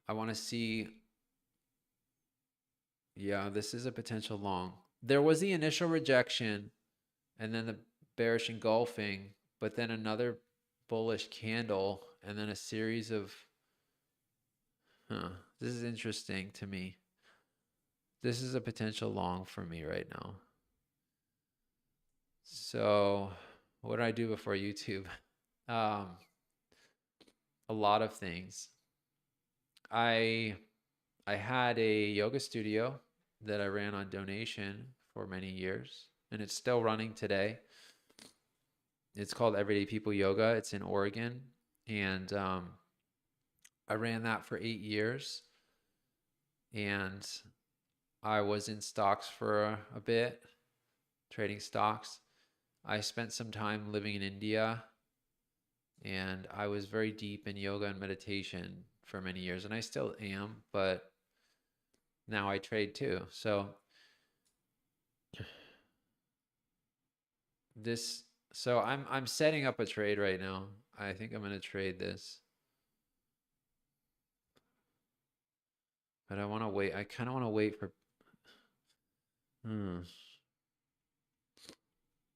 I want to see. Yeah, this is a potential long. There was the initial rejection and then the bearish engulfing, but then another bullish candle and then a series of, this is interesting to me. This is a potential long for me right now. So what did I do before YouTube? A lot of things. I had a yoga studio that I ran on donation for many years, and it's still running today. It's called Everyday People Yoga. It's in Oregon, and I ran that for 8 years, and I was in stocks for a bit, trading stocks. I spent some time living in India, and I was very deep in yoga and meditation for many years, and I still am, but now I trade too. So I'm setting up a trade right now. I think I'm going to trade this. But I want to wait. I kind of want to wait for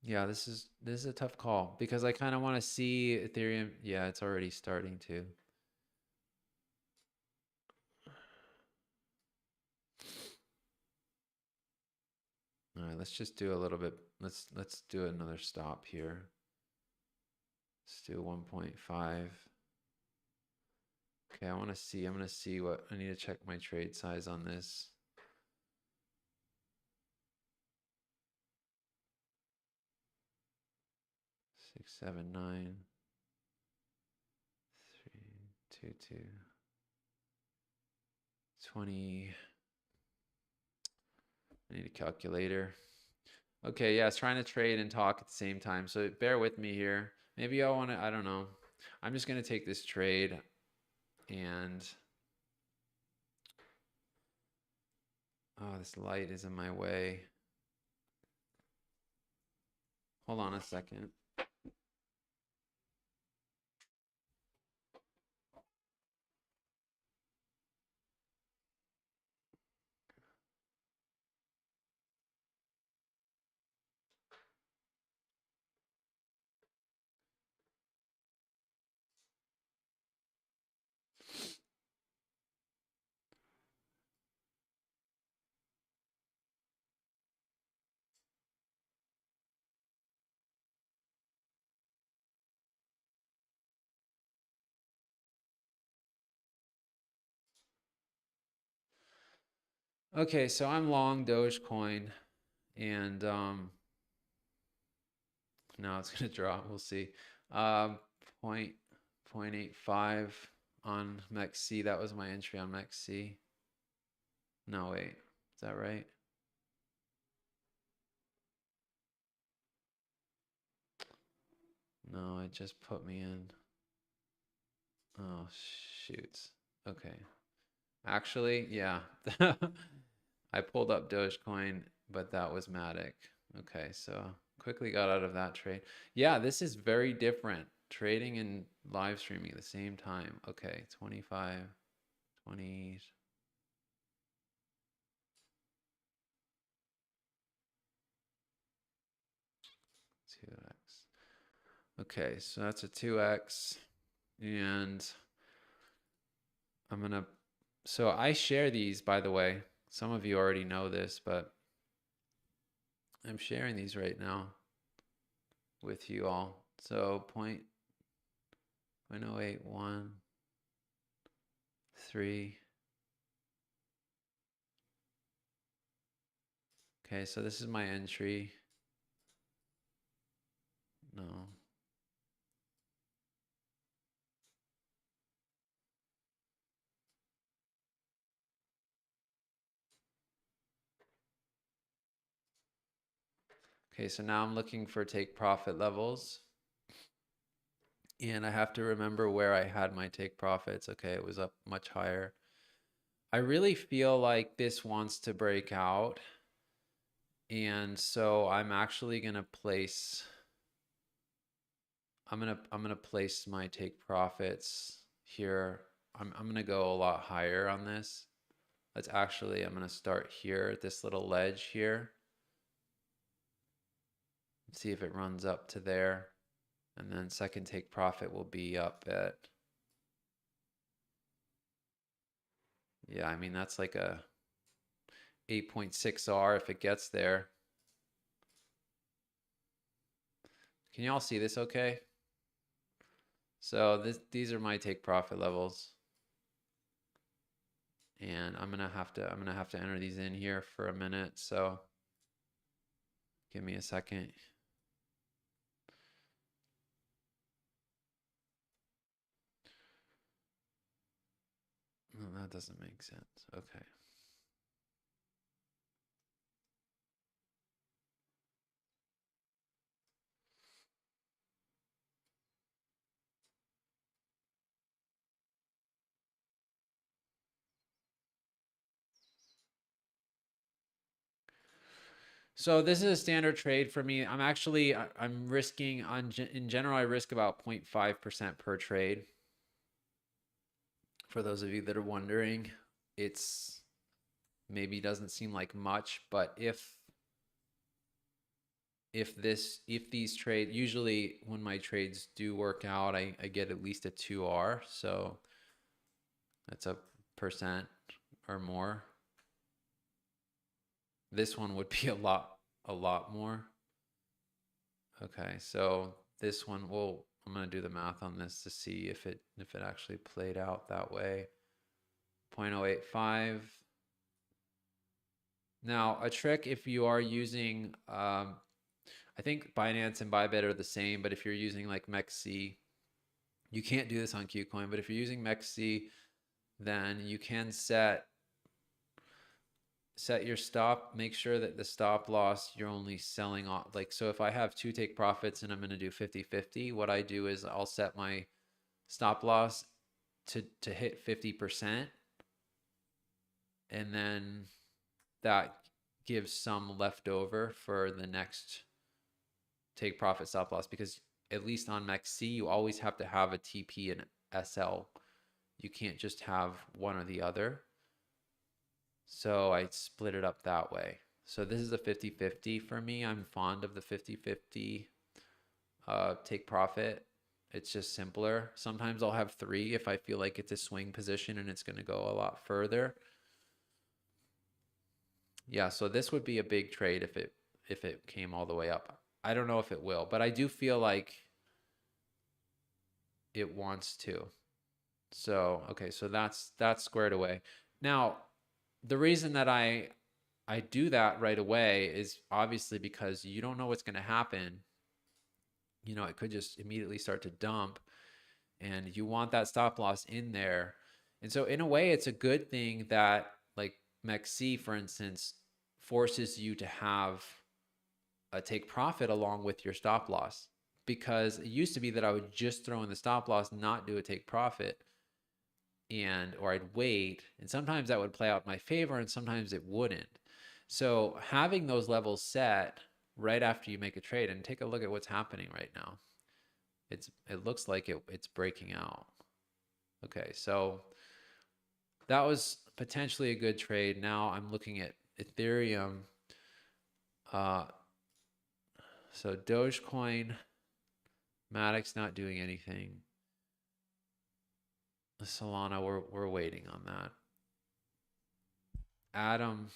Yeah, this is a tough call because I kind of want to see Ethereum. Yeah, it's already starting to. All right, let's just do a little bit. Let's do another stop here. Let's do 1.5. Okay, I'm going to see what I need to check my trade size on this. Six, 7, 9, 3, 2, 2, 20. I need a calculator. Okay, yeah, it's trying to trade and talk at the same time. So bear with me here. Maybe I want to, I don't know. I'm just going to take this trade and, oh, this light is in my way. Hold on a second. Okay, so I'm long Dogecoin, and now it's gonna drop. We'll see. Point 0.85 on MEXC. That was my entry on MEXC. No, wait, is that right? No, it just put me in. Oh, shoots. Okay. Actually, yeah. I pulled up Dogecoin, but that was Matic. Okay, so quickly got out of that trade. Yeah, this is very different. Trading and live streaming at the same time. Okay, 25, 20. 2x. Okay, so that's a 2x. And I'm gonna, so I share these, by the way. Some of you already know this, but I'm sharing these right now with you all. So 0.0813. Okay, so this is my entry. No. Okay, so now I'm looking for take profit levels. And I have to remember where I had my take profits. Okay, it was up much higher. I really feel like this wants to break out. And so I'm actually gonna place I'm gonna place my take profits here. I'm gonna go a lot higher on this. I'm gonna start here at this little ledge here. See if it runs up to there. And then second take profit will be up at, yeah, I mean, that's like a 8.6R if it gets there. Can you all see this okay? So these are my take profit levels. And I'm gonna have to enter these in here for a minute. So give me a second. No, that doesn't make sense. Okay. So this is a standard trade for me. I'm risking in general, I risk about 0.5% per trade. For those of you that are wondering, it's maybe doesn't seem like much, but if these trades, usually when my trades do work out, I get at least a 2R, so that's a percent or more. This one would be a lot more. Okay, so this one I'm gonna do the math on this to see if it actually played out that way. 0.085. Now, a trick if you are using, I think Binance and Bybit are the same, but if you're using like MEXC, you can't do this on KuCoin, but if you're using MEXC, then you can set your stop, make sure that the stop loss you're only selling off. Like, so if I have two take profits and I'm going to do 50-50, what I do is I'll set my stop loss to hit 50%, and then that gives some left over for the next take profit stop loss, because at least on MEXC you always have to have a TP and SL. You can't just have one or the other. So I split it up that way. So this is a 50-50 for me. I'm fond of the 50-50 take profit. It's just simpler. Sometimes I'll have 3 if I feel like it's a swing position and it's going to go a lot further. Yeah, so this would be a big trade if it came all the way up. I don't know if it will, but I do feel like it wants to. So, okay, so that's squared away. Now, the reason that I do that right away is obviously because you don't know what's going to happen. You know, it could just immediately start to dump, and you want that stop loss in there. And so in a way, it's a good thing that like MEXC, for instance, forces you to have a take profit along with your stop loss, because it used to be that I would just throw in the stop loss, not do a take profit, and or I'd wait, and sometimes that would play out in my favor and sometimes it wouldn't. So having those levels set right after you make a trade, and take a look at what's happening right now. It looks like it's breaking out. Okay, so that was potentially a good trade. Now I'm looking at Ethereum. So Dogecoin, Matic's not doing anything. Solana, we're waiting on that. Atom,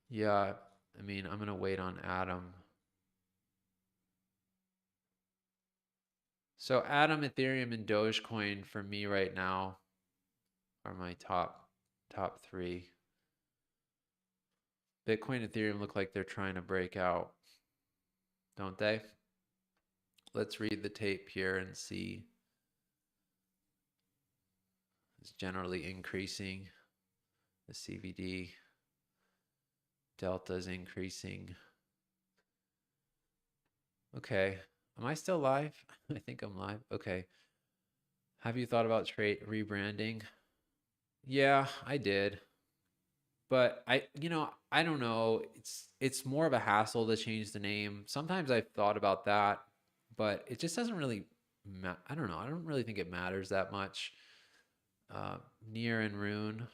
yeah, I mean, I'm gonna wait on Atom. So Atom, Ethereum, and Dogecoin for me right now are my top three. Bitcoin, Ethereum look like they're trying to break out, don't they? Let's read the tape here and see. It's generally increasing. The CVD delta is increasing. Okay, am I still live? I think I'm live. Okay. Have you thought about rebranding? Yeah, I did. But I don't know. It's more of a hassle to change the name. Sometimes I've thought about that, but it just doesn't really I don't know. I don't really think it matters that much. Near and Rune.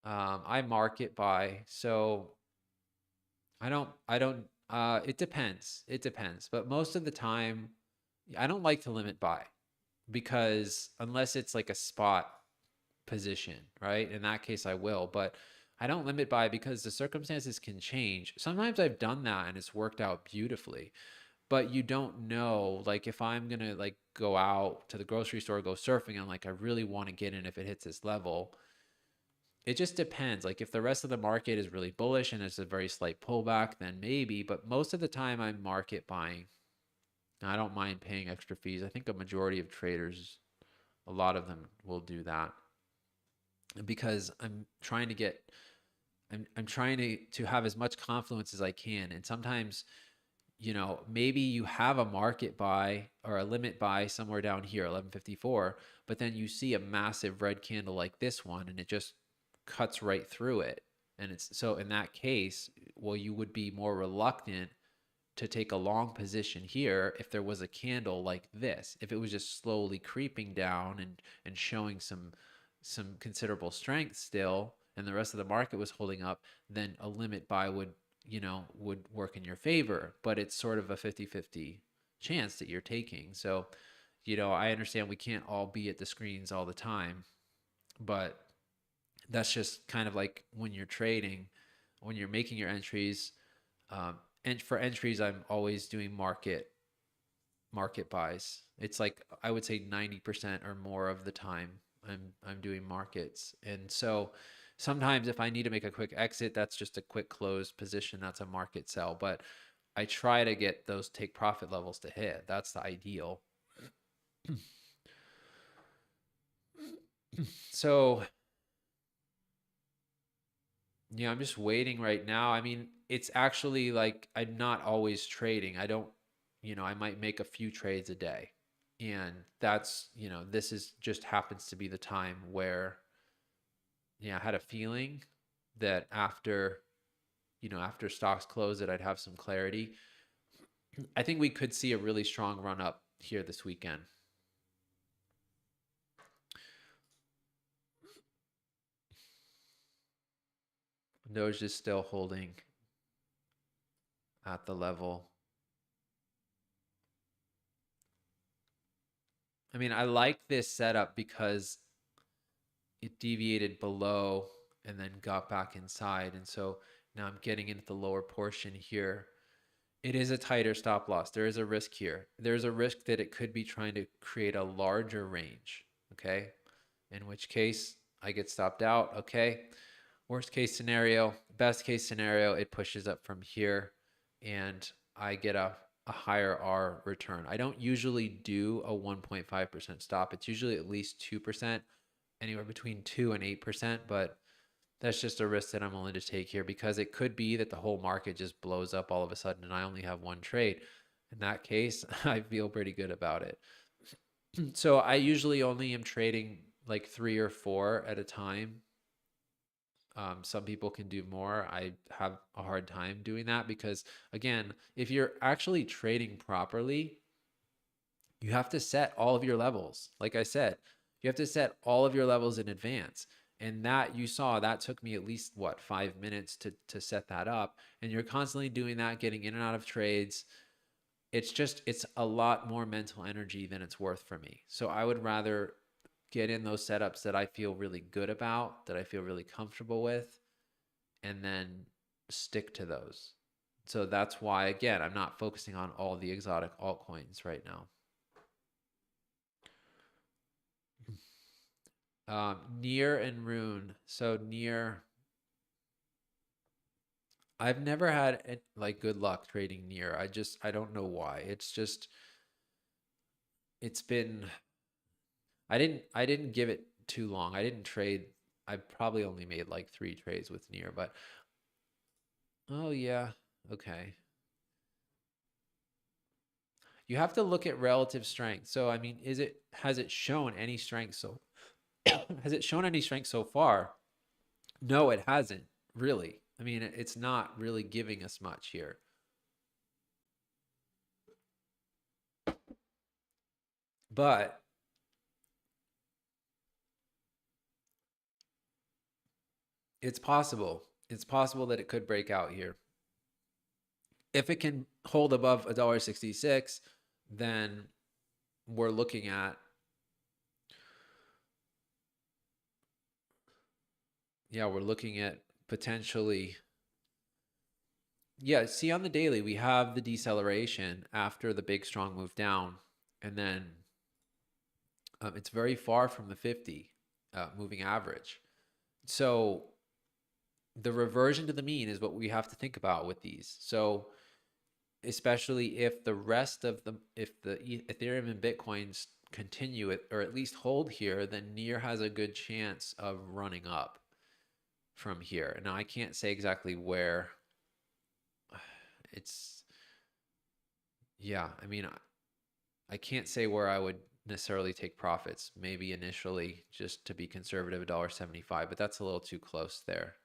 I market by, so I don't it depends. It depends. But most of the time I don't like to limit buy, because unless it's like a spot position, right? In that case, I will, but I don't limit buy because the circumstances can change. Sometimes I've done that and it's worked out beautifully, but you don't know. Like if I'm gonna like go out to the grocery store, go surfing, and like I really want to get in if it hits this level. It just depends. Like if the rest of the market is really bullish and it's a very slight pullback, then maybe. But most of the time, I'm market buying. I don't mind paying extra fees. I think a majority of traders, a lot of them will do that, because I'm trying to get I'm trying to have as much confluence as I can. And sometimes, maybe you have a market buy or a limit buy somewhere down here, 1154, but then you see a massive red candle like this one and it just cuts right through it. And it's so in that case, well, you would be more reluctant to take a long position here if there was a candle like this. If it was just slowly creeping down and showing some considerable strength still, and the rest of the market was holding up, then a limit buy would work in your favor. But it's sort of a 50-50 chance that you're taking. So, I understand we can't all be at the screens all the time, but that's just kind of like when you're trading, when you're making your entries. And for entries, I'm always doing market buys. It's like I would say 90% or more of the time I'm doing markets. And so sometimes if I need to make a quick exit, that's just a quick close position. That's a market sell. But I try to get those take profit levels to hit. That's the ideal. So yeah, I'm just waiting right now. I mean, it's actually like I'm not always trading. I don't, I might make a few trades a day. And that's, this is just happens to be the time where, I had a feeling that after, after stocks close, that I'd have some clarity. I think we could see a really strong run up here this weekend. Doge is still holding at the level. I mean, I like this setup because it deviated below and then got back inside. And so now I'm getting into the lower portion here. It is a tighter stop loss. There is a risk here. There's a risk that it could be trying to create a larger range. Okay. In which case I get stopped out. Okay. Worst case scenario, best case scenario, it pushes up from here and I get a higher R return. I don't usually do a 1.5% stop. It's usually at least 2%, anywhere between 2 and 8%, but that's just a risk that I'm willing to take here because it could be that the whole market just blows up all of a sudden and I only have one trade. In that case, I feel pretty good about it. So I usually only am trading like 3 or 4 at a time. Some people can do more. I have a hard time doing that because, again, if you're actually trading properly, you have to set all of your levels. Like I said, you have to set all of your levels in advance. And that you saw, that took me at least, what, 5 minutes to set that up. And you're constantly doing that, getting in and out of trades. It's a lot more mental energy than it's worth for me. So I would rather get in those setups that I feel really good about, that I feel really comfortable with, and then stick to those. So that's why, again, I'm not focusing on all the exotic altcoins right now. Near and Rune. So Near, I've never had like good luck trading Near. I don't know why. It's been I didn't give it too long. I didn't trade. I probably only made like 3 trades with Near, but oh yeah, okay. You have to look at relative strength. So I mean, has it shown any strength has it shown any strength so far? No, it hasn't really. I mean, it's not really giving us much here. But it's possible. It's possible that it could break out here. If it can hold above $1.66, then we're looking at, yeah, we're looking at potentially, yeah, see on the daily, we have the deceleration after the big strong move down, and then it's very far from the 50 moving average. So the reversion to the mean is what we have to think about with these. So especially if the rest of the Ethereum and Bitcoins continue it or at least hold here, then Near has a good chance of running up from here. Now I can't say exactly where. It's, yeah, I mean, I can't say where I would necessarily take profits. Maybe initially just to be conservative, $1.75, but that's a little too close there.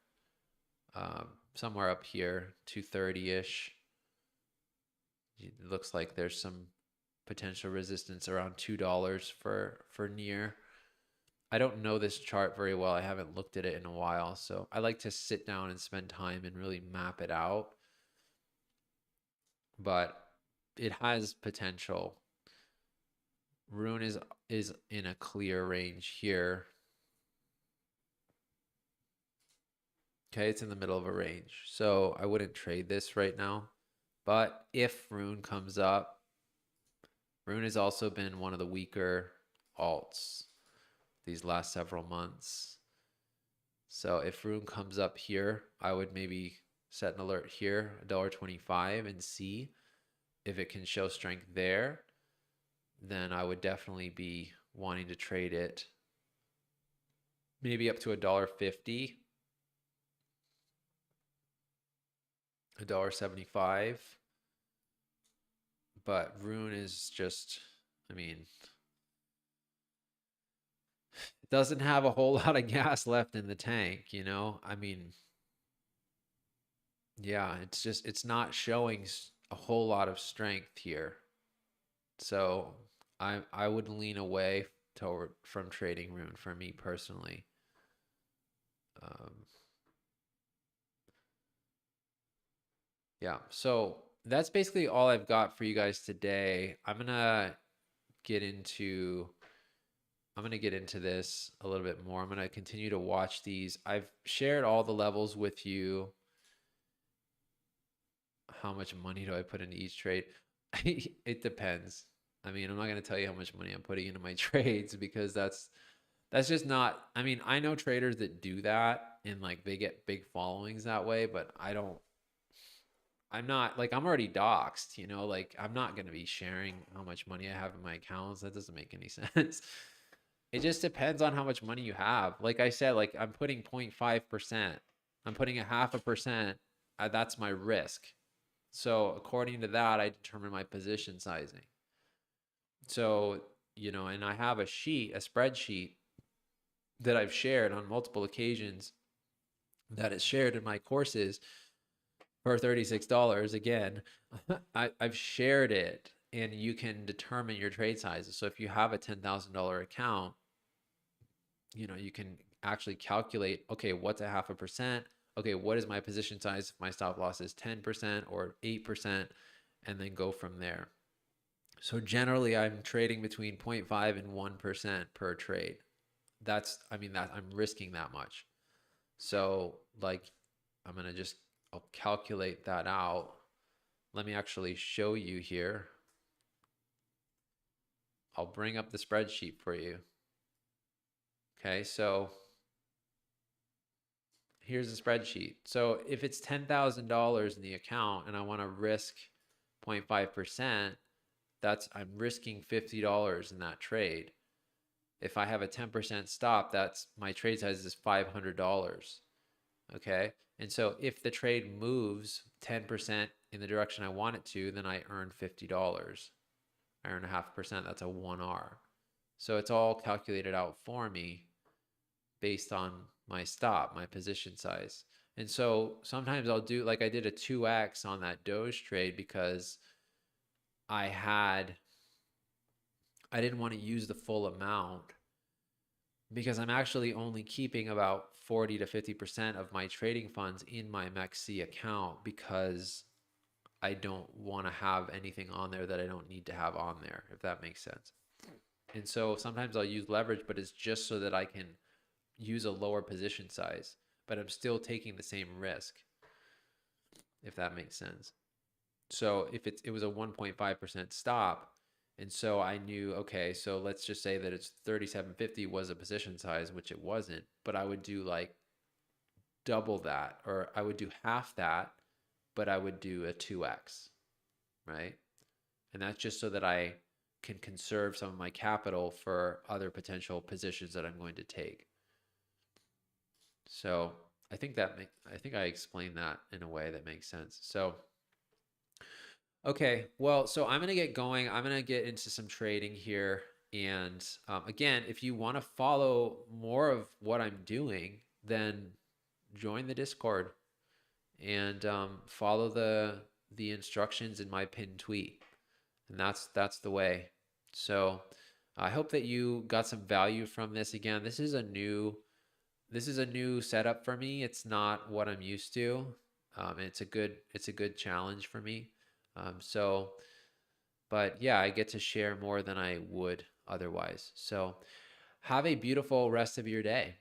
Somewhere up here, 230-ish. It looks like there's some potential resistance around $2 for Near. I don't know this chart very well. I haven't looked at it in a while, so I like to sit down and spend time and really map it out. But it has potential. Rune is in a clear range here. Okay, it's in the middle of a range. So I wouldn't trade this right now. But if Rune comes up, Rune has also been one of the weaker alts these last several months. So if Rune comes up here, I would maybe set an alert here, $1.25, and see if it can show strength there. Then I would definitely be wanting to trade it maybe up to $1.50, $1.75. But Rune is just, I mean, it doesn't have a whole lot of gas left in the tank, you know? I mean, yeah, it's not showing a whole lot of strength here. So I would lean away from trading Rune for me personally. Yeah, so that's basically all I've got for you guys today. I'm gonna get into this a little bit more. I'm gonna continue to watch these. I've shared all the levels with you. How much money do I put into each trade? It depends. I mean, I'm not going to tell you how much money I'm putting into my trades because that's just not, I mean, I know traders that do that and like they get big followings that way, but I don't, I'm not like, I'm already doxxed, you know, like I'm not going to be sharing how much money I have in my accounts. That doesn't make any sense. It just depends on how much money you have. Like I said, like I'm putting 0.5%, I'm putting a 0.5%. That's my risk. So according to that, I determine my position sizing. So, you know, and I have a sheet, a spreadsheet that I've shared on multiple occasions that is shared in my courses for $36. Again, I've shared it and you can determine your trade sizes. So if you have a $10,000 account, you know, you can actually calculate, okay, what's a 0.5%? Okay, what is my position size if my stop loss is 10% or 8%, and then go from there. So generally I'm trading between 0.5 and 1% per trade. That's, I mean, that I'm risking that much. So like, I'm going to just, I'll calculate that out. Let me actually show you here. I'll bring up the spreadsheet for you. Okay, so here's the spreadsheet. So if it's $10,000 in the account and I want to risk 0.5%, I'm risking $50 in that trade. If I have a 10% stop, that's my trade size is $500. Okay. And so if the trade moves 10% in the direction I want it to, then I earn $50. I earn a 0.5%. That's a 1R. So it's all calculated out for me based on my stop, my position size. And so sometimes I'll do, like I did a 2X on that Doge trade because I didn't want to use the full amount because I'm actually only keeping about 40 to 50% of my trading funds in my MEXC account because I don't want to have anything on there that I don't need to have on there, if that makes sense. And so sometimes I'll use leverage, but it's just so that I can use a lower position size, but I'm still taking the same risk, if that makes sense. So if it was a 1.5% stop, and so I knew, okay, so let's just say that it's 3750 was a position size, which it wasn't, but I would do like double that, or I would do half that, but I would do a 2X, right? And that's just so that I can conserve some of my capital for other potential positions that I'm going to take. So I think I explained that in a way that makes sense. So okay, well, so I'm gonna get going. I'm gonna get into some trading here. And again, if you want to follow more of what I'm doing, then join the Discord and follow the instructions in my pinned tweet. And that's the way. So I hope that you got some value from this. Again, this is a new setup for me. It's not what I'm used to. It's a good challenge for me. So, but yeah, I get to share more than I would otherwise. So have a beautiful rest of your day.